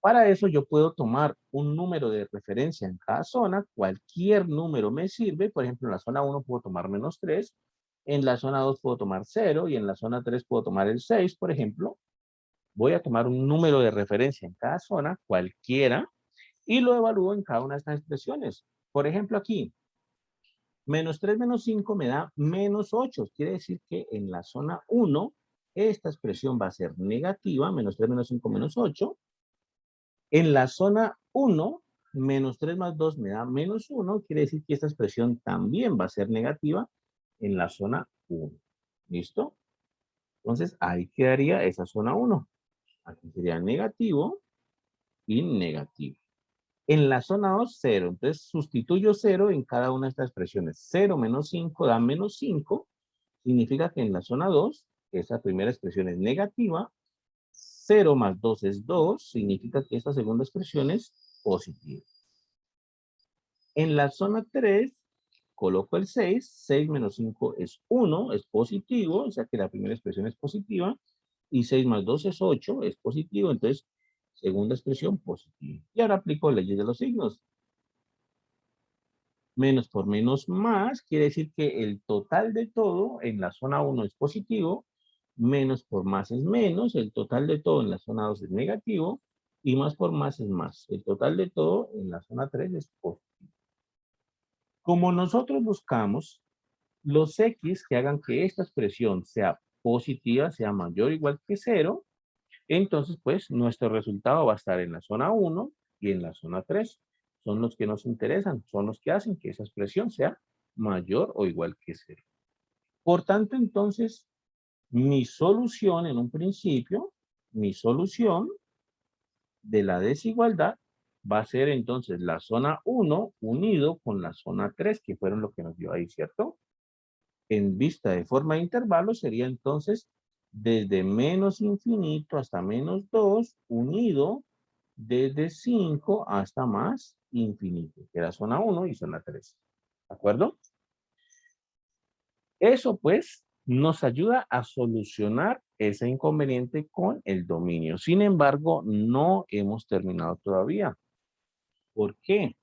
Para eso yo puedo tomar un número de referencia en cada zona, cualquier número me sirve, por ejemplo en la zona 1 puedo tomar menos 3, en la zona 2 puedo tomar 0 y en la zona 3 puedo tomar el 6, por ejemplo. Voy a tomar un número de referencia en cada zona, cualquiera, y lo evalúo en cada una de estas expresiones. Por ejemplo aquí, menos 3 menos 5 me da menos 8, quiere decir que en la zona 1 esta expresión va a ser negativa, menos 3 menos 5 menos 8. En la zona 1, menos 3 más 2 me da menos 1, quiere decir que esta expresión también va a ser negativa en la zona 1. ¿Listo? Entonces, ahí quedaría esa zona 1. Aquí sería negativo y negativo. En la zona 2, 0. Entonces, sustituyo 0 en cada una de estas expresiones. 0 menos 5 da menos 5. Significa que en la zona 2, esa primera expresión es negativa. 0 más 2 es 2, significa que esta segunda expresión es positiva. En la zona 3, coloco el 6, 6 menos 5 es 1, es positivo, o sea que la primera expresión es positiva, y 6 más 2 es 8, es positivo, entonces, segunda expresión positiva. Y ahora aplico leyes de los signos. Menos por menos más, quiere decir que el total de todo en la zona 1 es positivo, menos por más es menos, el total de todo en la zona 2 es negativo, y más por más es más. El total de todo en la zona 3 es positivo. Como nosotros buscamos los X que hagan que esta expresión sea positiva, sea mayor o igual que 0, entonces pues nuestro resultado va a estar en la zona 1 y en la zona 3. Son los que nos interesan, son los que hacen que esa expresión sea mayor o igual que 0. Por tanto, entonces, mi solución en un principio, mi solución de la desigualdad va a ser entonces la zona 1 unido con la zona 3, que fueron lo que nos dio ahí, ¿cierto? En vista de forma de intervalo sería entonces desde menos infinito hasta menos 2 unido desde 5 hasta más infinito, que era zona 1 y zona 3. ¿De acuerdo? Eso pues nos ayuda a solucionar ese inconveniente con el dominio. Sin embargo, no hemos terminado todavía. ¿Por qué?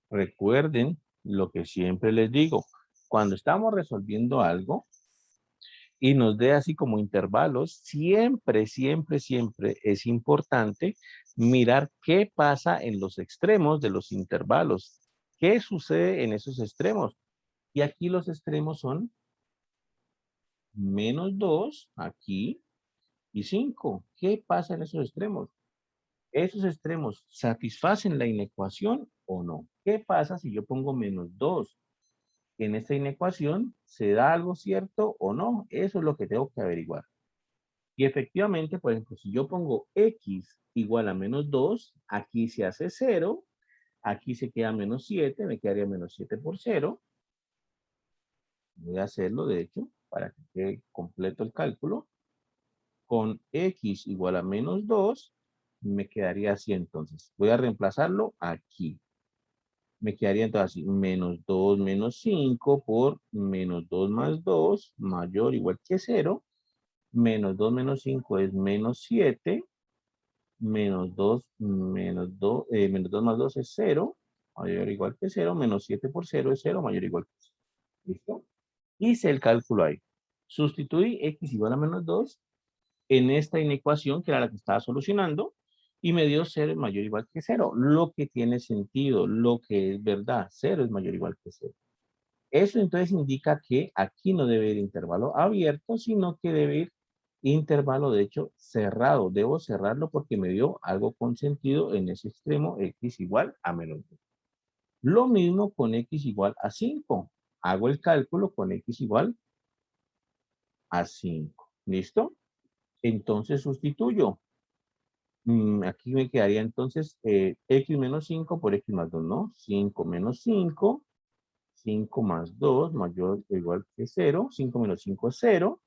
Recuerden lo que siempre les digo. Cuando estamos resolviendo algo y nos dé así como intervalos, siempre, siempre, siempre es importante mirar qué pasa en los extremos de los intervalos. ¿Qué sucede en esos extremos? Y aquí los extremos son menos 2 aquí y 5. ¿Qué pasa en esos extremos? ¿Esos extremos satisfacen la inecuación o no? ¿Qué pasa si yo pongo menos 2? En esta inecuación, ¿se da algo cierto o no? Eso es lo que tengo que averiguar. Y efectivamente, por ejemplo, si yo pongo x igual a menos 2, aquí se hace 0, aquí se queda menos 7, me quedaría menos 7 por 0. Voy a hacerlo, de hecho, para que quede completo el cálculo. Con x igual a menos 2, me quedaría así entonces. Voy a reemplazarlo aquí. Me quedaría entonces así, menos 2 menos 5 por menos 2 más 2, mayor o igual que 0. Menos 2 menos 5 es menos 7. menos 2 más 2 es 0, mayor o igual que 0, menos 7 por 0 es 0, mayor o igual que 0. ¿Listo? Hice el cálculo ahí. Sustituí x igual a menos 2 en esta inecuación, que era la que estaba solucionando, y me dio 0 es mayor o igual que 0. Lo que tiene sentido, lo que es verdad, 0 es mayor o igual que 0. Eso entonces indica que aquí no debe ir intervalo abierto, sino que debe ir intervalo, de hecho, cerrado. Debo cerrarlo porque me dio algo con sentido en ese extremo, x igual a menos 2. Lo mismo con x igual a 5. Hago el cálculo con x igual a 5. ¿Listo? Entonces sustituyo. Aquí me quedaría entonces x menos 5 por x más 2, ¿no? 5 menos 5, 5 más 2 mayor o igual que 0, 5 menos 5 es 0,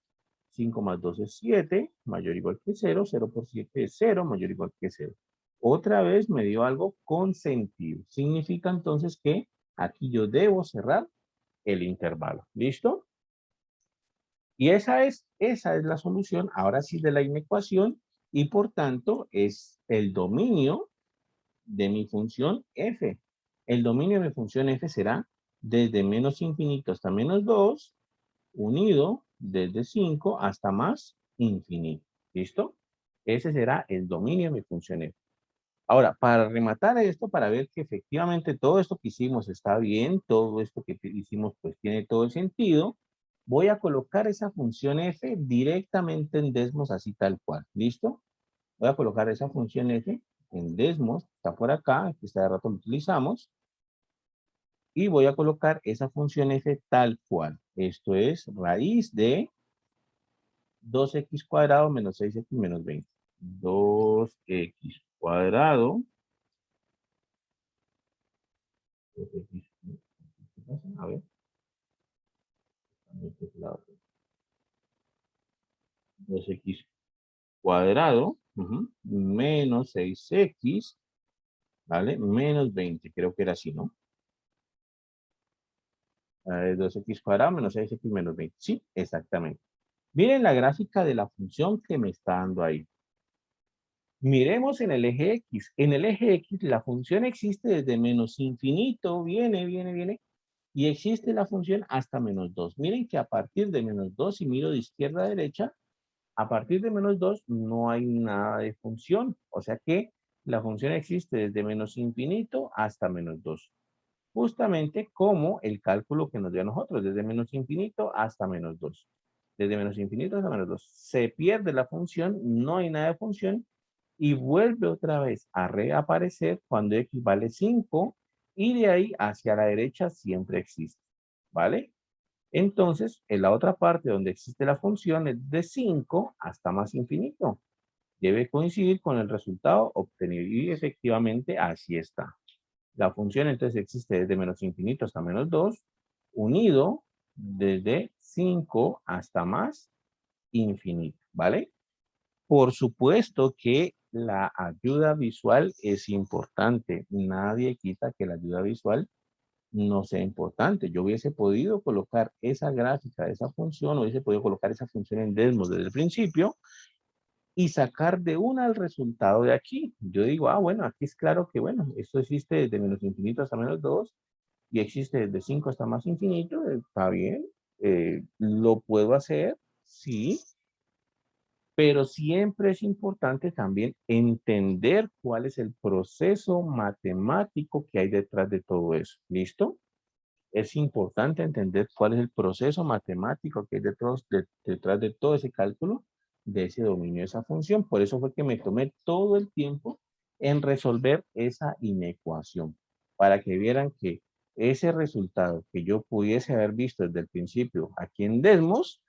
5 más 2 es 7, mayor o igual que 0, 0 por 7 es 0, mayor o igual que 0. Otra vez me dio algo con sentido. Significa entonces que aquí yo debo cerrar el intervalo. ¿Listo? Y esa es la solución, ahora sí, de la inecuación, y por tanto es el dominio de mi función f. El dominio de mi función f será desde menos infinito hasta menos 2, unido desde 5 hasta más infinito. ¿Listo? Ese será el dominio de mi función f. Ahora, para rematar esto, para ver que efectivamente todo esto que hicimos está bien, todo esto que hicimos pues tiene todo el sentido, voy a colocar esa función f directamente en Desmos así tal cual. ¿Listo? Voy a colocar esa función f en Desmos, está por acá, que este rato lo utilizamos, y voy a colocar esa función f tal cual. Esto es raíz de 2x cuadrado menos 6x menos 20. 2x cuadrado. 2x, ¿qué pasa? A ver. 2x cuadrado, menos 6x, ¿vale? Menos 20, creo que era así, ¿no? 2x cuadrado menos 6x menos 20. Sí, exactamente. Miren la gráfica de la función que me está dando ahí. Miremos en el eje X. En el eje X la función existe desde menos infinito, viene, y existe la función hasta menos 2. Miren que a partir de menos 2, si miro de izquierda a derecha, a partir de menos 2 no hay nada de función. O sea que la función existe desde menos infinito hasta menos 2. Justamente como el cálculo que nos dio a nosotros, desde menos infinito hasta menos 2. Desde menos infinito hasta menos 2. Se pierde la función, no hay nada de función, y vuelve otra vez a reaparecer cuando x vale 5, y de ahí hacia la derecha siempre existe. ¿Vale? Entonces, en la otra parte donde existe la función es de 5 hasta más infinito. Debe coincidir con el resultado obtenido y efectivamente así está. La función entonces existe desde menos infinito hasta menos 2, unido desde 5 hasta más infinito, ¿vale? Por supuesto que la ayuda visual es importante. Nadie quita que la ayuda visual no sea importante. Yo hubiese podido colocar esa gráfica de esa función, o hubiese podido colocar esa función en Desmos desde el principio y sacar de una el resultado de aquí. Yo digo, bueno, aquí es claro que, bueno, esto existe desde menos infinito hasta menos 2 y existe desde 5 hasta más infinito, está bien, lo puedo hacer, sí, pero siempre es importante también entender cuál es el proceso matemático que hay detrás de todo eso. ¿Listo? Es importante entender cuál es el proceso matemático que hay detrás de todo ese cálculo, de ese dominio de esa función. Por eso fue que me tomé todo el tiempo en resolver esa inecuación, para que vieran que ese resultado que yo pudiese haber visto desde el principio aquí en Desmos,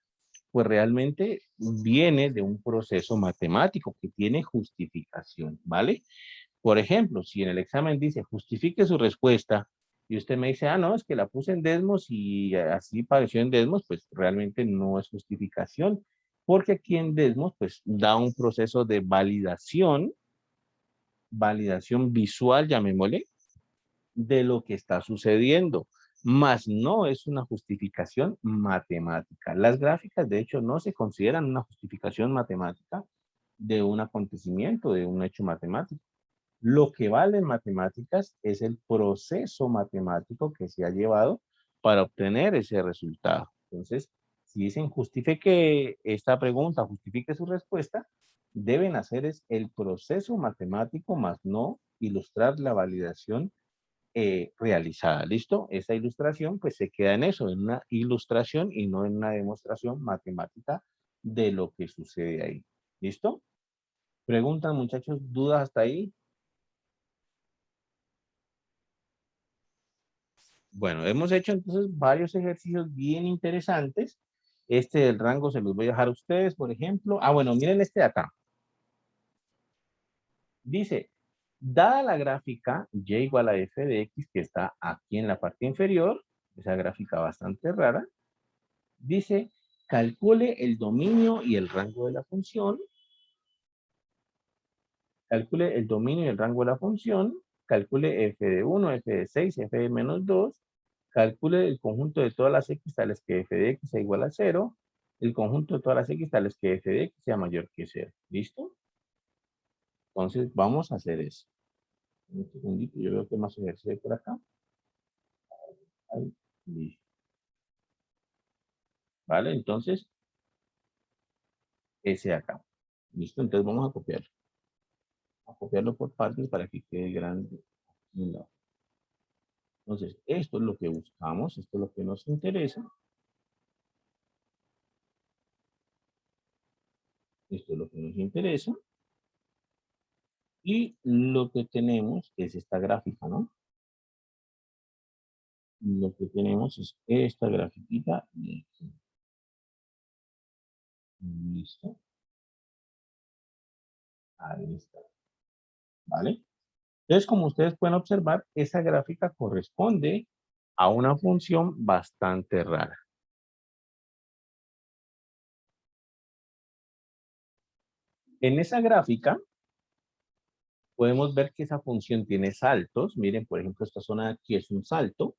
pues realmente viene de un proceso matemático que tiene justificación, ¿vale? Por ejemplo, si en el examen dice justifique su respuesta y usted me dice, no, es que la puse en Desmos y así pareció en Desmos, pues realmente no es justificación, porque aquí en Desmos pues da un proceso de validación visual, llamémosle, de lo que está sucediendo, más no es una justificación matemática. Las gráficas, de hecho, no se consideran una justificación matemática, de un acontecimiento, de un hecho matemático. Lo que vale en matemáticas es el proceso matemático que se ha llevado para obtener ese resultado. Entonces, si dicen justifique esta pregunta, justifique su respuesta, deben hacer es el proceso matemático más no ilustrar la validación realizada. ¿Listo? Esa ilustración pues se queda en eso, en una ilustración y no en una demostración matemática de lo que sucede ahí. ¿Listo? Preguntan, muchachos, dudas hasta ahí. Bueno, hemos hecho entonces varios ejercicios bien interesantes. Este del rango se los voy a dejar a ustedes, por ejemplo. Ah, bueno, miren este de acá. Dice, dada la gráfica y igual a f de x que está aquí en la parte inferior, esa gráfica bastante rara, dice, calcule el dominio y el rango de la función. Calcule el dominio y el rango de la función. Calcule f de 1, f de 6, f de menos 2. Calcule el conjunto de todas las x tales que f de x sea igual a 0. El conjunto de todas las x tales que f de x sea mayor que 0. ¿Listo? Entonces vamos a hacer eso. Un segundito, yo veo que más ejercicio hay por acá. Ahí, listo. ¿Vale? Entonces, ese de acá. ¿Listo? Entonces vamos a copiarlo. A copiarlo por partes para que quede grande. Entonces, esto es lo que buscamos, esto es lo que nos interesa. Esto es lo que nos interesa. Y lo que tenemos es esta gráfica, ¿no? Lo que tenemos es esta grafiquita. Listo. Ahí está. ¿Vale? Entonces, como ustedes pueden observar, esa gráfica corresponde a una función bastante rara. En esa gráfica podemos ver que esa función tiene saltos. Miren, por ejemplo, esta zona de aquí es un salto.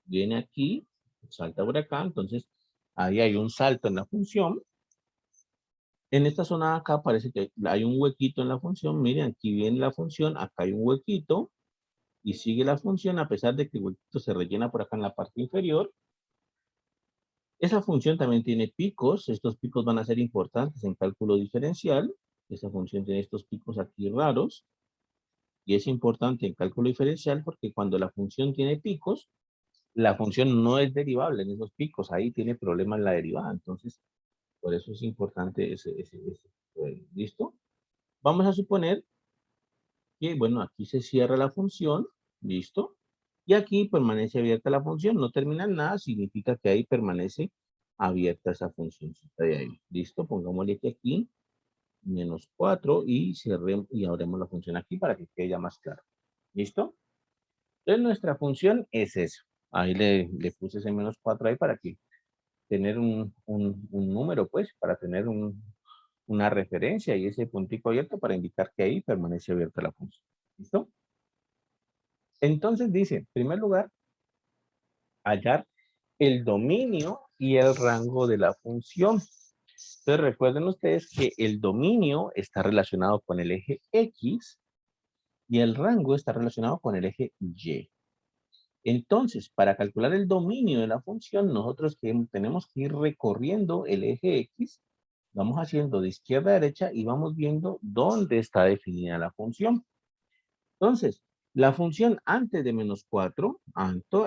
Viene aquí, salta por acá. Entonces, ahí hay un salto en la función. En esta zona de acá parece que hay un huequito en la función. Miren, aquí viene la función, acá hay un huequito y sigue la función a pesar de que el huequito se rellena por acá en la parte inferior. Esa función también tiene picos. Estos picos van a ser importantes en cálculo diferencial. Esa función tiene estos picos aquí raros. Y es importante en cálculo diferencial porque cuando la función tiene picos, la función no es derivable en esos picos. Ahí tiene problemas la derivada. Entonces, por eso es importante ese. ¿Listo? Vamos a suponer que, bueno, aquí se cierra la función. ¿Listo? Y aquí permanece abierta la función. No termina en nada. Significa que ahí permanece abierta esa funcióncita de ahí. ¿Listo? Pongámosle que aquí menos 4 y cerremos y abremos la función aquí para que quede ya más claro. ¿Listo? Entonces nuestra función es eso. Ahí le puse ese menos 4 ahí para que tener un número, pues, para tener una referencia y ese puntico abierto para indicar que ahí permanece abierta la función. ¿Listo? Entonces dice, en primer lugar, hallar el dominio y el rango de la función. Entonces recuerden ustedes que el dominio está relacionado con el eje X y el rango está relacionado con el eje Y. Entonces, para calcular el dominio de la función, nosotros tenemos que ir recorriendo el eje X, vamos haciendo de izquierda a derecha y vamos viendo dónde está definida la función. Entonces, la función antes de menos 4,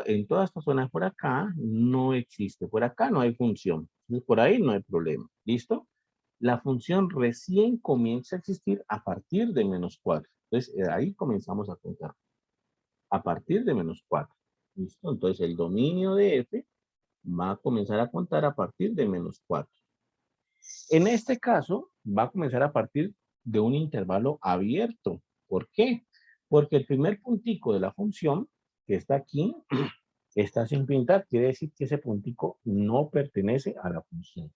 en toda esta zona por acá, no existe. Por acá no hay función. Entonces, por ahí no hay problema. ¿Listo? La función recién comienza a existir a partir de menos 4. Entonces, ahí comenzamos a contar. A partir de menos 4. ¿Listo? Entonces, el dominio de f va a comenzar a contar a partir de menos 4. En este caso, va a comenzar a partir de un intervalo abierto. ¿Por qué? Porque el primer puntico de la función, que está aquí, está sin pintar. Quiere decir que ese puntico no pertenece a la función.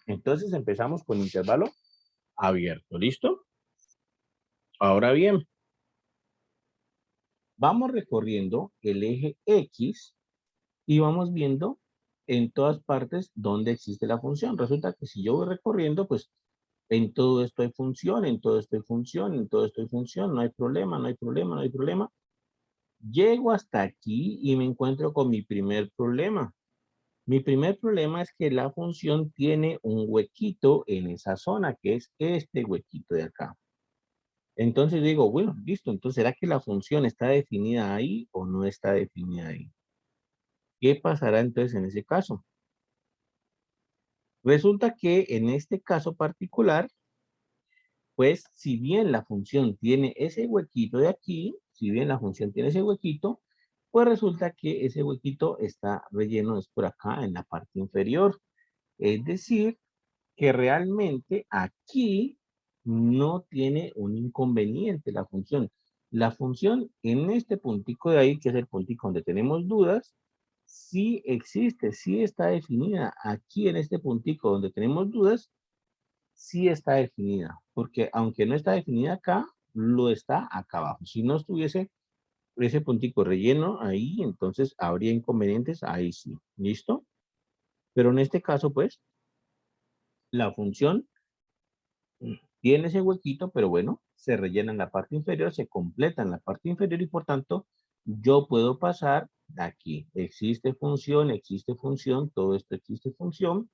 Entonces empezamos con intervalo abierto. ¿Listo? Ahora bien, vamos recorriendo el eje X y vamos viendo en todas partes donde existe la función. Resulta que si yo voy recorriendo, pues en todo esto hay función, en todo esto hay función, en todo esto hay función, no hay problema, no hay problema, no hay problema. Llego hasta aquí y me encuentro con mi primer problema. Mi primer problema es que la función tiene un huequito en esa zona, que es este huequito de acá. Entonces digo, bueno, listo, entonces ¿será que la función está definida ahí o no está definida ahí? ¿Qué pasará entonces en ese caso? Resulta que en este caso particular, pues si bien la función tiene ese huequito de aquí, si bien la función tiene ese huequito, pues resulta que ese huequito está relleno es por acá en la parte inferior. Es decir, que realmente aquí no tiene un inconveniente la función. La función en este puntico de ahí, que es el puntico donde tenemos dudas, sí existe, sí está definida. Aquí en este puntico donde tenemos dudas, sí está definida, porque aunque no está definida acá, lo está acá abajo. Si no estuviese ese puntico relleno ahí, entonces habría inconvenientes, ahí sí, ¿listo? Pero en este caso, pues, la función tiene ese huequito, pero bueno, se rellena en la parte inferior, se completa en la parte inferior y por tanto, yo puedo pasar aquí. Existe función, todo esto existe función.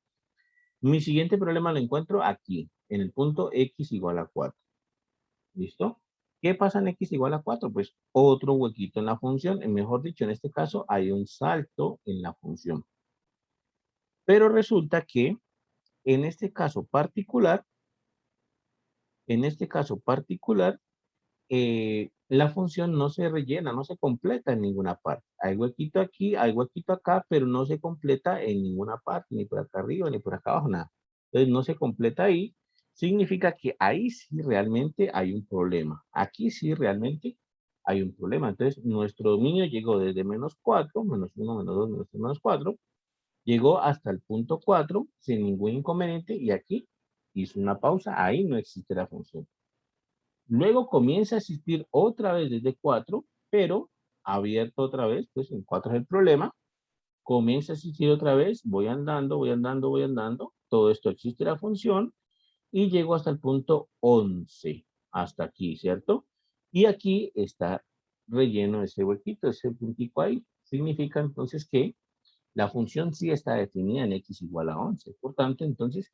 Mi siguiente problema lo encuentro aquí, en el punto x igual a 4. ¿Listo? ¿Qué pasa en x igual a 4? Pues otro huequito en la función. Mejor dicho, en este caso hay un salto en la función. Pero resulta que en este caso particular, la función no se rellena, no se completa en ninguna parte. Hay huequito aquí, hay huequito acá, pero no se completa en ninguna parte, ni por acá arriba, ni por acá abajo, nada. Entonces no se completa ahí. Significa que ahí sí realmente hay un problema. Aquí sí realmente hay un problema. Entonces nuestro dominio llegó desde -4, -1, -2, -3, -4, llegó hasta el punto 4 sin ningún inconveniente y aquí hizo una pausa. Ahí no existe la función. Luego comienza a existir otra vez desde 4, pero abierto otra vez, pues en 4 es el problema. Comienza a existir otra vez, voy andando, voy andando, voy andando. Todo esto existe la función y llego hasta el punto 11, hasta aquí, ¿cierto? Y aquí está relleno ese huequito, ese puntico ahí. Significa entonces que la función sí está definida en x igual a 11. Por tanto, entonces,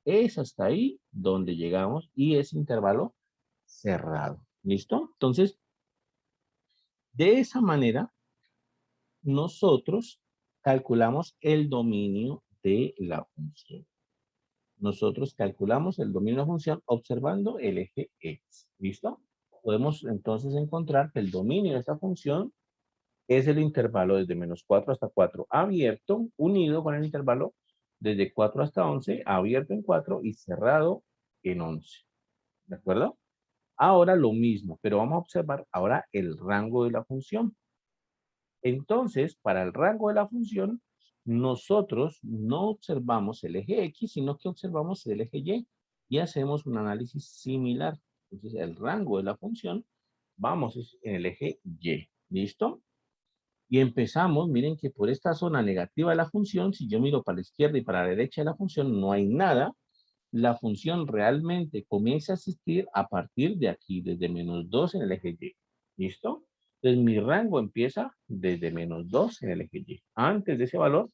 es hasta ahí donde llegamos y ese intervalo cerrado. ¿Listo? Entonces, de esa manera, nosotros calculamos el dominio de la función. Nosotros calculamos el dominio de la función observando el eje x. ¿Listo? Podemos entonces encontrar que el dominio de esta función es el intervalo desde -4 hasta 4 abierto, unido con el intervalo desde 4 hasta 11, abierto en 4 y cerrado en 11. ¿De acuerdo? Ahora lo mismo, pero vamos a observar ahora el rango de la función. Entonces, para el rango de la función, nosotros no observamos el eje X, sino que observamos el eje Y y hacemos un análisis similar. Entonces, el rango de la función, vamos en el eje Y. ¿Listo? Y empezamos, miren que por esta zona negativa de la función, si yo miro para la izquierda y para la derecha de la función, no hay nada. La función realmente comienza a existir a partir de aquí, desde -2 en el eje Y. ¿Listo? Entonces mi rango empieza desde -2 en el eje Y. Antes de ese valor,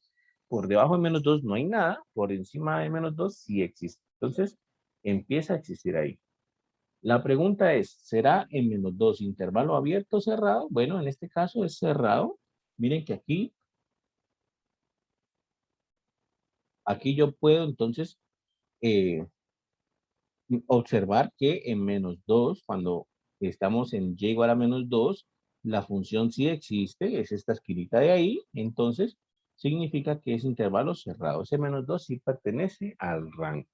por debajo de -2 no hay nada, por encima de -2 sí existe. Entonces empieza a existir ahí. La pregunta es, ¿será en -2 intervalo abierto o cerrado? Bueno, en este caso es cerrado. Miren que aquí yo puedo entonces eh, observar que en -2, cuando estamos en y igual a -2, la función sí existe, es esta esquinita de ahí, entonces significa que es intervalo cerrado. Ese -2 sí pertenece al rango.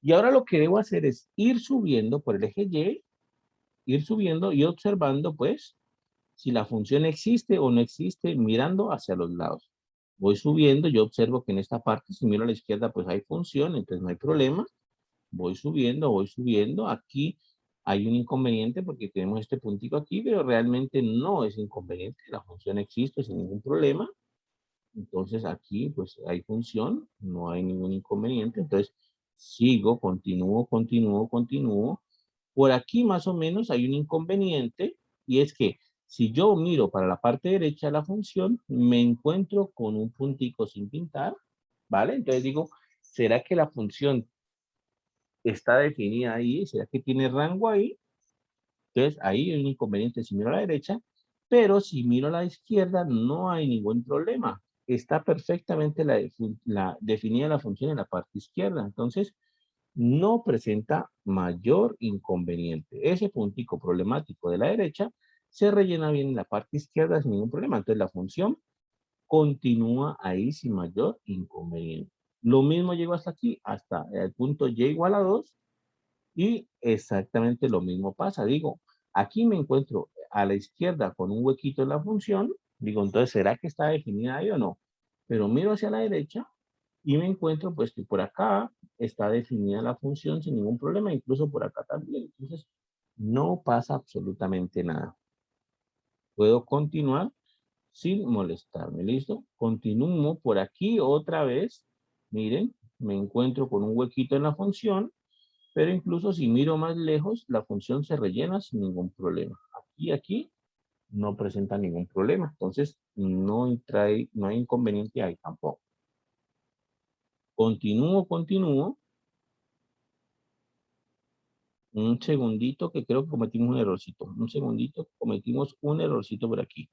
Y ahora lo que debo hacer es ir subiendo por el eje Y, ir subiendo y observando, pues, si la función existe o no existe, mirando hacia los lados. Voy subiendo, yo observo que en esta parte, si miro a la izquierda, pues hay función, entonces no hay problema. Voy subiendo, voy subiendo. Aquí hay un inconveniente porque tenemos este puntito aquí, pero realmente no es inconveniente. La función existe sin ningún problema. Entonces aquí pues hay función, no hay ningún inconveniente. Entonces sigo, continúo. Por aquí más o menos hay un inconveniente y es que si yo miro para la parte derecha de la función, me encuentro con un puntico sin pintar, ¿vale? Entonces digo, ¿será que la función está definida ahí? ¿Será que tiene rango ahí? Entonces ahí hay un inconveniente si miro a la derecha, pero si miro a la izquierda no hay ningún problema. Está perfectamente definida la función en la parte izquierda. Entonces, no presenta mayor inconveniente. Ese puntico problemático de la derecha se rellena bien en la parte izquierda sin ningún problema. Entonces la función continúa ahí sin mayor inconveniente. Lo mismo llego hasta aquí, hasta el punto y igual a 2 y exactamente lo mismo pasa. Digo, aquí me encuentro a la izquierda con un huequito en la función. Digo, entonces, ¿será que está definida ahí o no? Pero miro hacia la derecha y me encuentro pues que por acá está definida la función sin ningún problema, incluso por acá también. Entonces, no pasa absolutamente nada. Puedo continuar sin molestarme, ¿listo? Continúo por aquí otra vez. Miren, me encuentro con un huequito en la función, pero incluso si miro más lejos, la función se rellena sin ningún problema. Aquí no presenta ningún problema. Entonces, no hay inconveniente ahí tampoco. Continúo. Un segundito que creo que cometimos un errorcito. Un segundito, cometimos un errorcito por aquí.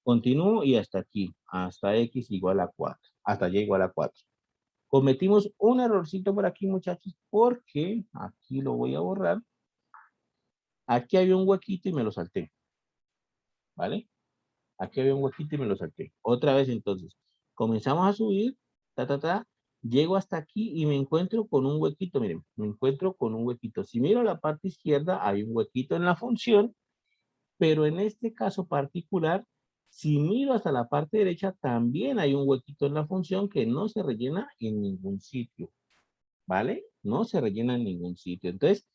Continúo y hasta aquí. Hasta x igual a 4. Hasta y igual a 4. Cometimos un errorcito por aquí, muchachos, porque aquí lo voy a borrar. Aquí había un huequito y me lo salté. ¿Vale? Aquí había un huequito y me lo salté. Otra vez entonces. Comenzamos a subir. Llego hasta aquí y me encuentro con un huequito. Miren, me encuentro con un huequito. Si miro la parte izquierda, hay un huequito en la función. Pero en este caso particular, si miro hasta la parte derecha, también hay un huequito en la función que no se rellena en ningún sitio, ¿vale? No se rellena en ningún sitio. Entonces,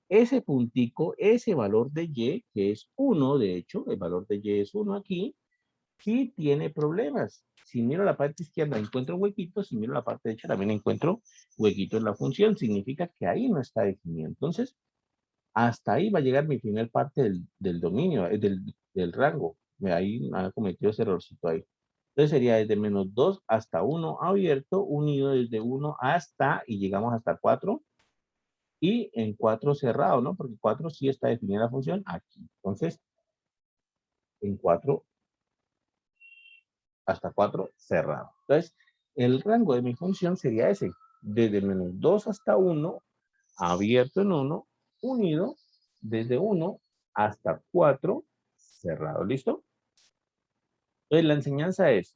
ese puntico, ese valor de y, que es 1, de hecho, el valor de y es 1 aquí, sí tiene problemas. Si miro la parte izquierda, encuentro huequitos, si miro la parte derecha, también encuentro huequitos en la función. Significa que ahí no está definido. Entonces, hasta ahí va a llegar mi primer parte del dominio, del rango. Ahí ha cometido ese errorcito ahí. Entonces sería desde -2 hasta 1 abierto, unido desde 1 hasta, y llegamos hasta 4, y en 4 cerrado, ¿no? Porque 4 sí está definida la función aquí. Entonces, en 4, hasta 4 cerrado. Entonces, el rango de mi función sería ese, desde -2 hasta 1, abierto en 1, unido desde 1 hasta 4, cerrado. ¿Listo? Entonces la enseñanza es,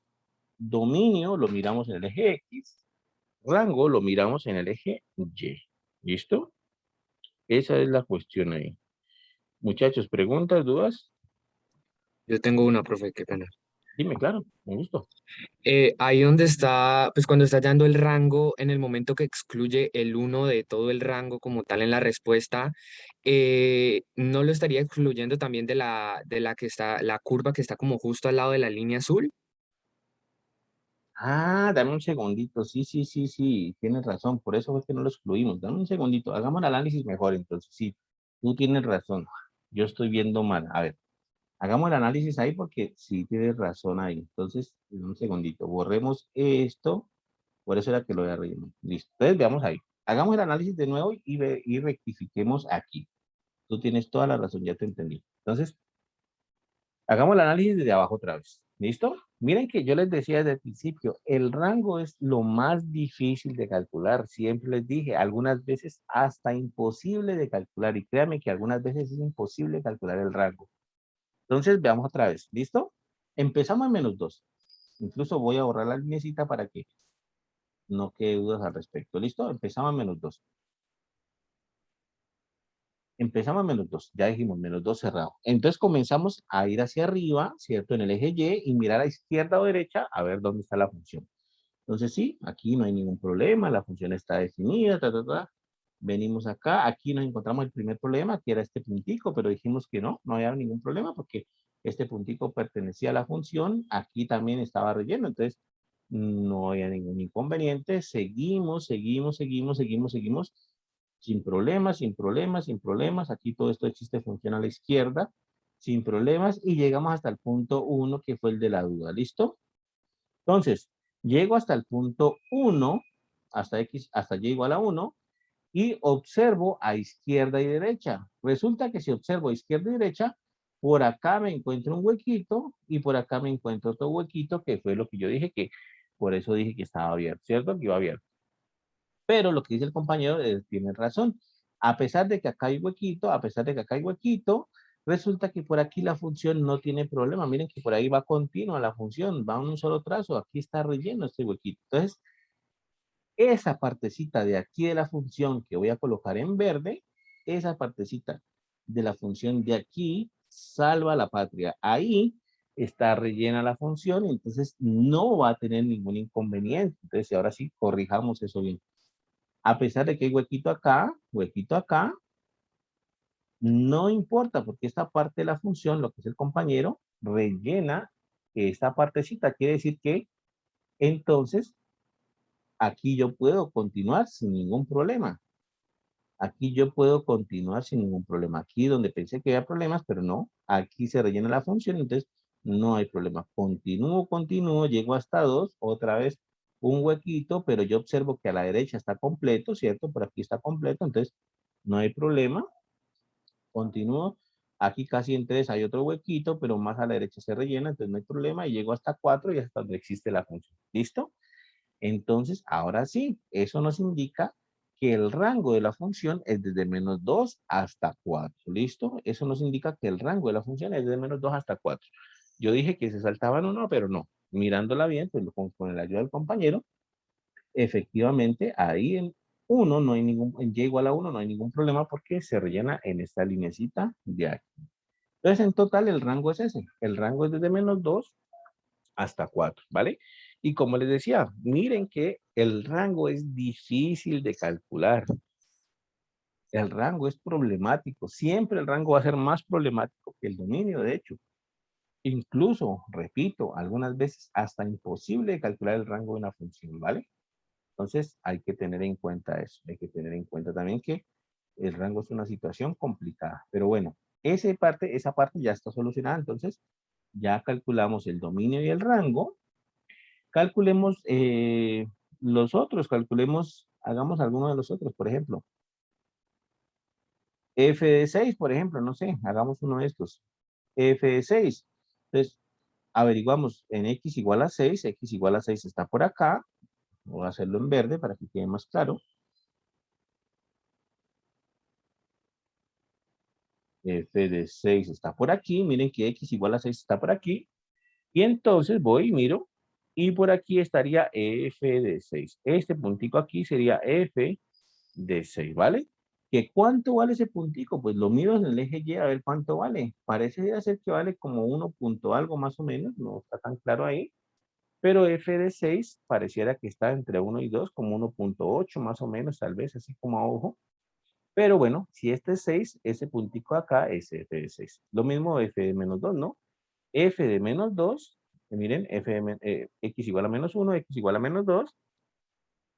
dominio lo miramos en el eje X, rango lo miramos en el eje Y. ¿Listo? Esa es la cuestión ahí. Muchachos, ¿preguntas, dudas? Yo tengo una, profe, qué pena. Dime, claro, con gusto. Ahí donde está, pues cuando está dando el rango, en el momento que excluye el uno de todo el rango como tal en la respuesta, ¿no lo estaría excluyendo también de la que está, la curva que está como justo al lado de la línea azul? Ah, dame un segundito. Sí, tienes razón. Por eso es que no lo excluimos. Dame un segundito. Hagamos el análisis mejor. Entonces, sí, tú tienes razón. Yo estoy viendo mal. A ver, hagamos el análisis ahí porque sí tienes razón ahí. Entonces, un segundito. Borremos esto. Por eso era que lo de arriba. Listo. Entonces, veamos ahí. Hagamos el análisis de nuevo y rectifiquemos aquí. Tú tienes toda la razón, ya te entendí. Entonces, hagamos el análisis desde abajo otra vez. ¿Listo? Miren que yo les decía desde el principio, el rango es lo más difícil de calcular. Siempre les dije, algunas veces hasta imposible de calcular. Y créanme que algunas veces es imposible calcular el rango. Entonces, veamos otra vez. ¿Listo? Empezamos en -2. Incluso voy a borrar la linecita para que no quede dudas al respecto. ¿Listo? Empezamos en -2. Empezamos a -2, ya dijimos -2 cerrado. Entonces comenzamos a ir hacia arriba, ¿cierto? En el eje Y mirar a izquierda o derecha a ver dónde está la función. Entonces sí, aquí no hay ningún problema, la función está definida, Venimos acá, aquí nos encontramos el primer problema, que era este puntico, pero dijimos que no había ningún problema porque este puntico pertenecía a la función, aquí también estaba relleno, entonces no había ningún inconveniente, seguimos, sin problemas, sin problemas, sin problemas, aquí todo esto existe función a la izquierda, sin problemas, y llegamos hasta el punto 1, que fue el de la duda, ¿listo? Entonces, llego hasta el punto 1, hasta x, hasta y igual a 1, y observo a izquierda y derecha. Resulta que si observo a izquierda y derecha, por acá me encuentro un huequito y por acá me encuentro otro huequito, que fue lo que yo dije, que por eso dije que estaba abierto, ¿cierto? Que iba abierto. Pero lo que dice el compañero tiene razón. A pesar de que acá hay huequito, a pesar de que acá hay huequito, resulta que por aquí la función no tiene problema. Miren que por ahí va continua la función, va en un solo trazo. Aquí está relleno este huequito. Entonces, esa partecita de aquí de la función que voy a colocar en verde, esa partecita de la función de aquí, salva la patria. Ahí está rellena la función y entonces no va a tener ningún inconveniente. Entonces, ahora sí, corrijamos eso bien. A pesar de que hay huequito acá, no importa porque esta parte de la función, lo que es el compañero, rellena esta partecita. Quiere decir que entonces aquí yo puedo continuar sin ningún problema. Aquí yo puedo continuar sin ningún problema. Aquí donde pensé que había problemas, pero no, aquí se rellena la función, entonces no hay problema. Continúo, llego hasta 2, otra vez un huequito, pero yo observo que a la derecha está completo, ¿cierto? Por aquí está completo, entonces no hay problema. Continúo. Aquí casi en 3 hay otro huequito, pero más a la derecha se rellena, entonces no hay problema. Y llego hasta 4 y hasta donde existe la función. ¿Listo? Entonces, ahora sí, eso nos indica que el rango de la función es desde -2 hasta 4. ¿Listo? Eso nos indica que el rango de la función es desde -2 hasta 4. Yo dije que se saltaban uno, pero no. Mirándola bien, pues con la ayuda del compañero, efectivamente, ahí en 1 no hay ningún, en y igual a 1 no hay ningún problema porque se rellena en esta linecita de aquí. Entonces, en total, el rango es ese. El rango es desde -2 hasta 4, ¿vale? Y como les decía, miren que el rango es difícil de calcular. El rango es problemático. Siempre el rango va a ser más problemático que el dominio, de hecho. Incluso, repito, algunas veces hasta imposible de calcular el rango de una función, ¿vale? Entonces, hay que tener en cuenta eso. Hay que tener en cuenta también que el rango es una situación complicada. Pero bueno, esa parte ya está solucionada. Entonces, ya calculamos el dominio y el rango. Calculemos los otros, hagamos alguno de los otros, por ejemplo. F de 6, por ejemplo, no sé, hagamos uno de estos. F de 6. Entonces, averiguamos en x igual a 6, x igual a 6 está por acá. Voy a hacerlo en verde para que quede más claro. F de 6 está por aquí. Miren que x igual a 6 está por aquí. Y entonces voy y miro. Y por aquí estaría f de 6. Este puntico aquí sería f de 6, ¿vale? ¿Que cuánto vale ese puntico? Pues lo miro en el eje Y a ver cuánto vale. Parece ser que vale como 1 punto algo más o menos. No está tan claro ahí. Pero f de 6 pareciera que está entre 1 y 2, como 1.8 más o menos, tal vez, así como a ojo. Pero bueno, si este es 6, ese puntico acá es f de 6. Lo mismo f de menos 2, ¿no? F de menos 2, miren, x igual a menos 1, x igual a menos 2.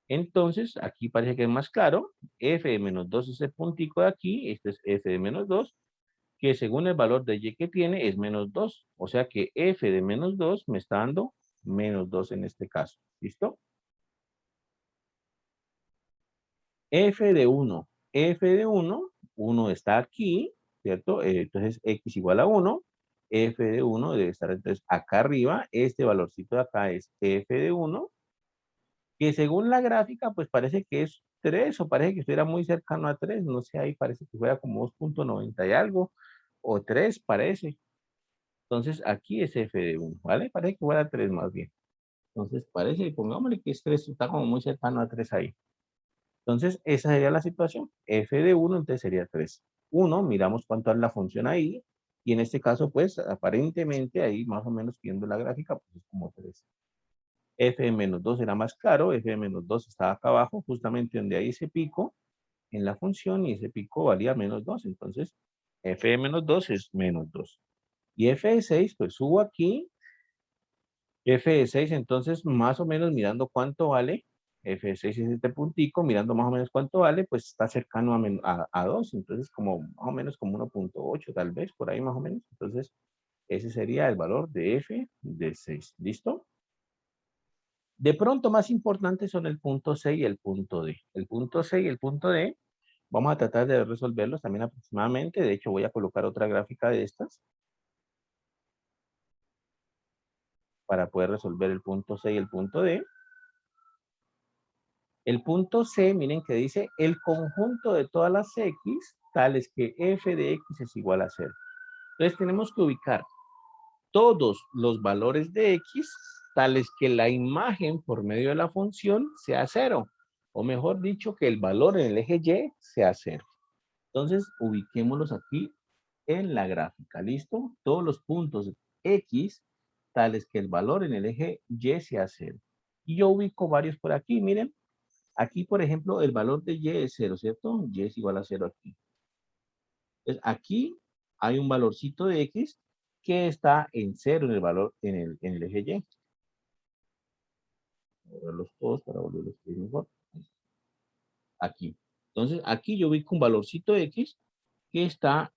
Entonces, aquí parece que es más claro. F de menos 2 es el puntico de aquí. Este es f de menos 2, que según el valor de y que tiene es menos 2. O sea que f de menos 2 me está dando menos 2 en este caso. ¿Listo? F de 1. F de 1, 1 está aquí, ¿cierto? Entonces, x igual a 1. F de 1 debe estar entonces acá arriba. Este valorcito de acá es f de 1, que según la gráfica, pues parece que es 3 o parece que estuviera muy cercano a 3. No sé, ahí parece que fuera como 2.90 y algo, o 3 parece. Entonces, aquí es f de 1, ¿vale? Parece que fuera 3 más bien. Entonces, parece, pongámosle que es 3, está como muy cercano a 3 ahí. Entonces, esa sería la situación. F de 1, entonces sería 3. 1, miramos cuánto es la función ahí. Y en este caso, pues, aparentemente, ahí más o menos viendo la gráfica, pues es como 3. F de menos 2 era más claro. F de menos 2 estaba acá abajo, justamente donde hay ese pico en la función. Y ese pico valía menos 2. Entonces, F de menos 2 es menos 2. Y f de 6, pues subo aquí, f de 6, entonces más o menos mirando cuánto vale, f de 6 es este puntico, mirando más o menos cuánto vale, pues está cercano a 2, entonces como más o menos como 1.8 tal vez, por ahí más o menos. Entonces ese sería el valor de f de 6, ¿listo? De pronto más importantes son el punto C y el punto D. El punto C y el punto D, vamos a tratar de resolverlos también aproximadamente. De hecho, voy a colocar otra gráfica de estas para poder resolver el punto C y el punto D. El punto C, miren que dice el conjunto de todas las X, tales que f de X es igual a 0. Entonces tenemos que ubicar todos los valores de X, tales que la imagen por medio de la función sea 0. O mejor dicho, que el valor en el eje Y sea 0. Entonces, ubiquémoslos aquí en la gráfica, ¿listo? Todos los puntos X, tales que el valor en el eje Y sea 0. Y yo ubico varios por aquí, miren. Aquí, por ejemplo, el valor de Y es 0, ¿cierto? Y es igual a 0 aquí. Entonces, aquí hay un valorcito de X que está en 0 en el valor, en el eje Y. Voy a verlos todos para volverlos a escribir mejor. Aquí. Entonces, aquí yo ubico un valorcito X que está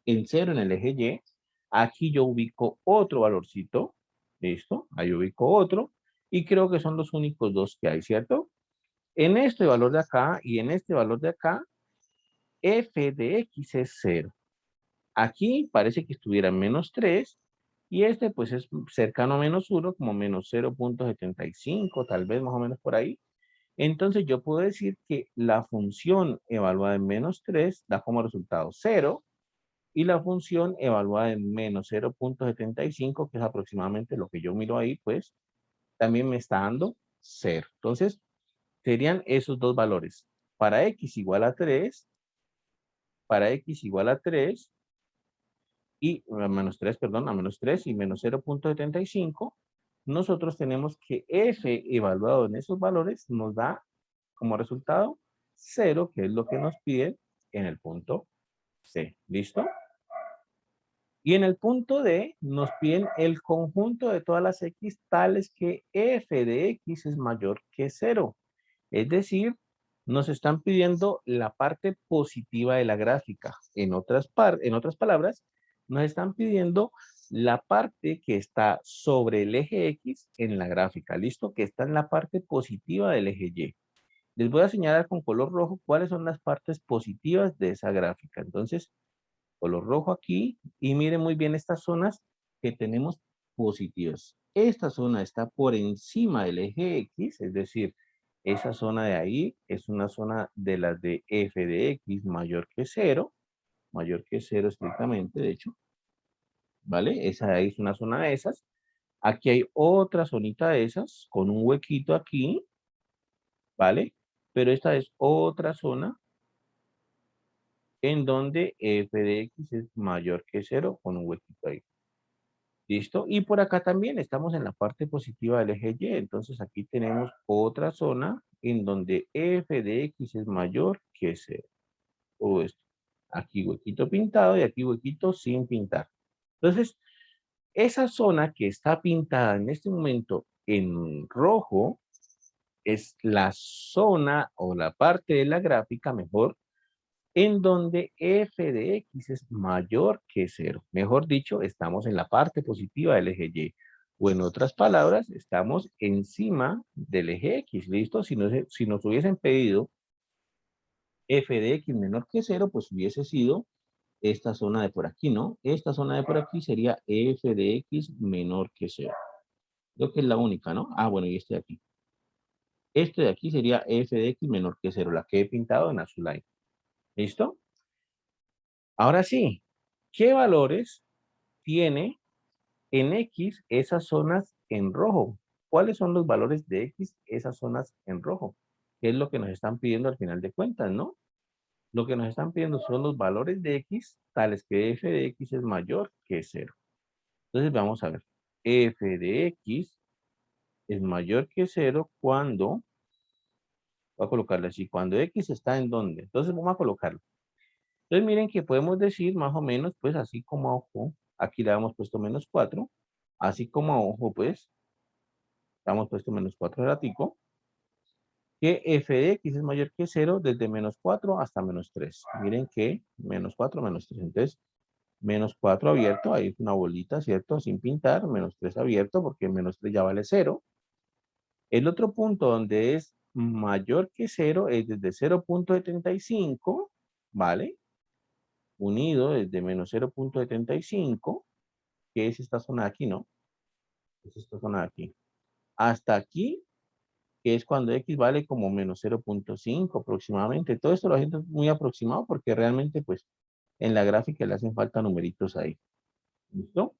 en 0 en el eje Y. Aquí yo ubico otro valorcito. ¿Listo? Ahí ubico otro. Y creo que son los únicos dos que hay, ¿cierto? En este valor de acá y en este valor de acá, f de x es 0. Aquí parece que estuviera en menos 3 y este pues es cercano a menos 1, como menos 0.75, tal vez más o menos por ahí. Entonces yo puedo decir que la función evaluada en menos 3 da como resultado 0 y la función evaluada en menos 0.75, que es aproximadamente lo que yo miro ahí, pues también me está dando 0. Entonces serían esos dos valores. Para x igual a 3, para x igual a 3 y a menos 3, perdón, a menos 3 y menos 0.75, nosotros tenemos que f evaluado en esos valores nos da como resultado 0, que es lo que nos piden en el punto C. ¿Listo? Y en el punto D nos piden el conjunto de todas las X tales que f de X es mayor que 0. Es decir, nos están pidiendo la parte positiva de la gráfica. En otras palabras, nos están pidiendo la parte que está sobre el eje X en la gráfica. ¿Listo? Que está en la parte positiva del eje Y. Les voy a señalar con color rojo cuáles son las partes positivas de esa gráfica. Entonces, color rojo aquí y miren muy bien estas zonas que tenemos positivas. Esta zona está por encima del eje X, es decir, esa zona de ahí es una zona de las de f de x mayor que 0 estrictamente, de hecho, ¿vale? Esa de ahí es una zona de esas. Aquí hay otra zonita de esas con un huequito aquí, ¿vale? Pero esta es otra zona en donde f de x es mayor que 0 con un huequito ahí. ¿Listo? Y por acá también estamos en la parte positiva del eje Y. Entonces aquí tenemos otra zona en donde f de x es mayor que 0. Todo esto. Aquí huequito pintado y aquí huequito sin pintar. Entonces, esa zona que está pintada en este momento en rojo es la zona o la parte de la gráfica mejor en donde f de x es mayor que 0. Mejor dicho, estamos en la parte positiva del eje Y. O en otras palabras, estamos encima del eje X. ¿Listo? Si nos hubiesen pedido f de x menor que 0, pues hubiese sido esta zona de por aquí, ¿no? Esta zona de por aquí sería f de x menor que 0. Creo que es la única, ¿no? Ah, bueno, y este de aquí. Este de aquí sería f de x menor que 0, la que he pintado en azul ahí. ¿Listo? Ahora sí, ¿qué valores tiene en X esas zonas en rojo? ¿Cuáles son los valores de X esas zonas en rojo? ¿Qué es lo que nos están pidiendo al final de cuentas, no? Lo que nos están pidiendo son los valores de X, tales que f de X es mayor que 0. Entonces vamos a ver. F de X es mayor que 0 cuando, voy a colocarlo así, cuando X está en dónde. Entonces vamos a colocarlo. Entonces miren que podemos decir más o menos, pues así como a ojo, Aquí le hemos puesto menos 4. Así como a ojo, pues, le hemos puesto menos 4 ratico. Que f de x es mayor que 0 desde menos 4 hasta menos 3. Miren que menos 4, menos 3. Entonces, menos 4 abierto, ahí es una bolita, ¿cierto? Sin pintar, menos 3 abierto, porque menos 3 ya vale 0. El otro punto donde es mayor que 0 es desde 0.75, ¿vale? Unido desde menos 0.75, que es esta zona de aquí, ¿no? Es esta zona de aquí. Hasta aquí, que es cuando x vale como menos 0.5 aproximadamente. Todo esto lo haciendo muy aproximado porque realmente, pues, en la gráfica le hacen falta numeritos ahí. ¿Listo?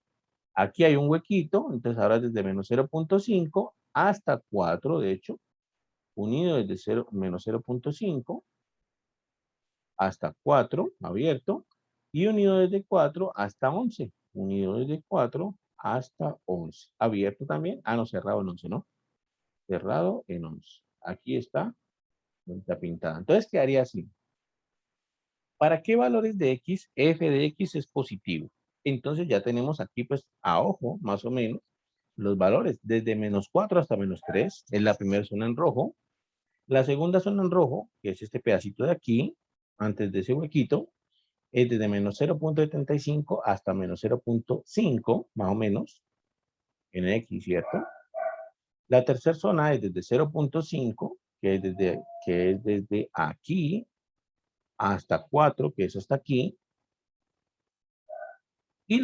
Aquí hay un huequito, entonces ahora desde menos 0.5 hasta 4, de hecho, unido desde 0, menos 0.5 hasta 4, abierto, y unido desde 4 hasta 11, unido desde 4 hasta 11, abierto también, no, cerrado en 11, ¿no? Cerrado en 11. Aquí está pintada. Entonces quedaría así. ¿Para qué valores de x, f de x es positivo? Entonces ya tenemos aquí, pues, a ojo, más o menos, los valores. Desde menos 4 hasta menos 3 es la primera zona en rojo. La segunda zona en rojo, que es este pedacito de aquí, antes de ese huequito, es desde menos 0.75 hasta menos 0.5, más o menos, en x, ¿cierto? La tercera zona es desde 0.5, que es desde aquí hasta 4, que es hasta aquí. Y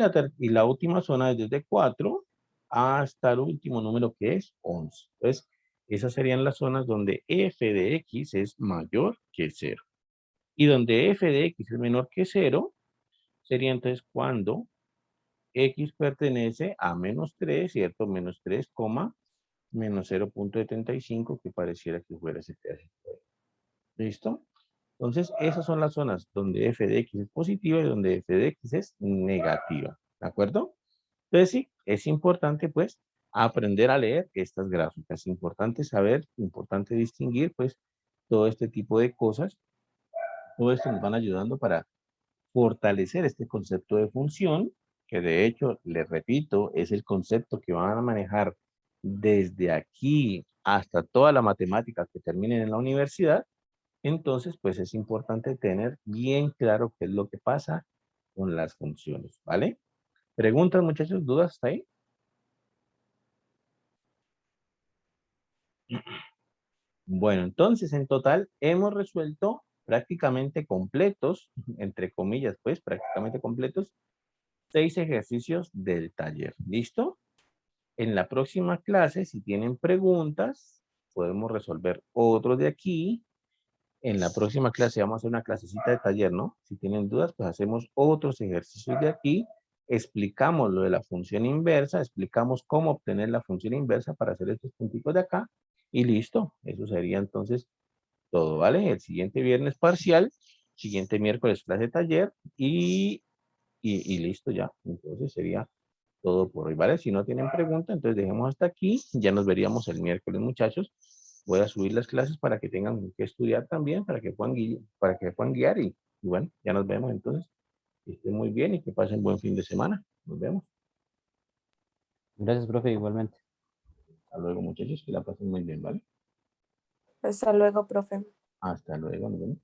la última zona es desde 4 hasta el último número, que es 11. Entonces, esas serían las zonas donde f de x es mayor que 0. Y donde f de x es menor que 0, sería entonces cuando x pertenece a menos 3, ¿cierto? Menos 3, menos 0.75, que pareciera que fuera ese pedacito. ¿Listo? Entonces, esas son las zonas donde f de x es positiva y donde f de x es negativa. ¿De acuerdo? Entonces, sí, es importante, pues, aprender a leer estas gráficas. Es importante saber, importante distinguir, pues, todo este tipo de cosas. Todo esto nos van ayudando para fortalecer este concepto de función, que de hecho, les repito, es el concepto que van a manejar desde aquí hasta toda la matemática que terminen en la universidad. Entonces, pues es importante tener bien claro qué es lo que pasa con las funciones, ¿vale? ¿Preguntas, muchachos? ¿Dudas hasta ahí? Bueno, entonces en total hemos resuelto prácticamente completos, entre comillas, pues prácticamente completos, 6 ejercicios del taller. ¿Listo? En la próxima clase, si tienen preguntas, podemos resolver otros de aquí. En la próxima clase vamos a hacer una clasecita de taller, ¿no? Si tienen dudas, pues hacemos otros ejercicios de aquí. Explicamos lo de la función inversa, explicamos cómo obtener la función inversa para hacer estos puntitos de acá. Y listo, eso sería entonces todo, ¿vale? El siguiente viernes parcial, siguiente miércoles clase de taller y listo ya. Entonces sería todo por hoy, ¿vale? Si no tienen pregunta, entonces dejemos hasta aquí. Ya nos veríamos el miércoles, muchachos. Voy a subir las clases para que tengan que estudiar también, para que puedan guiar y bueno, ya nos vemos entonces. Que estén muy bien y que pasen buen fin de semana. Nos vemos. Gracias, profe, igualmente. Hasta luego, muchachos, que la pasen muy bien, ¿vale? Hasta luego, profe. Hasta luego, nos vemos.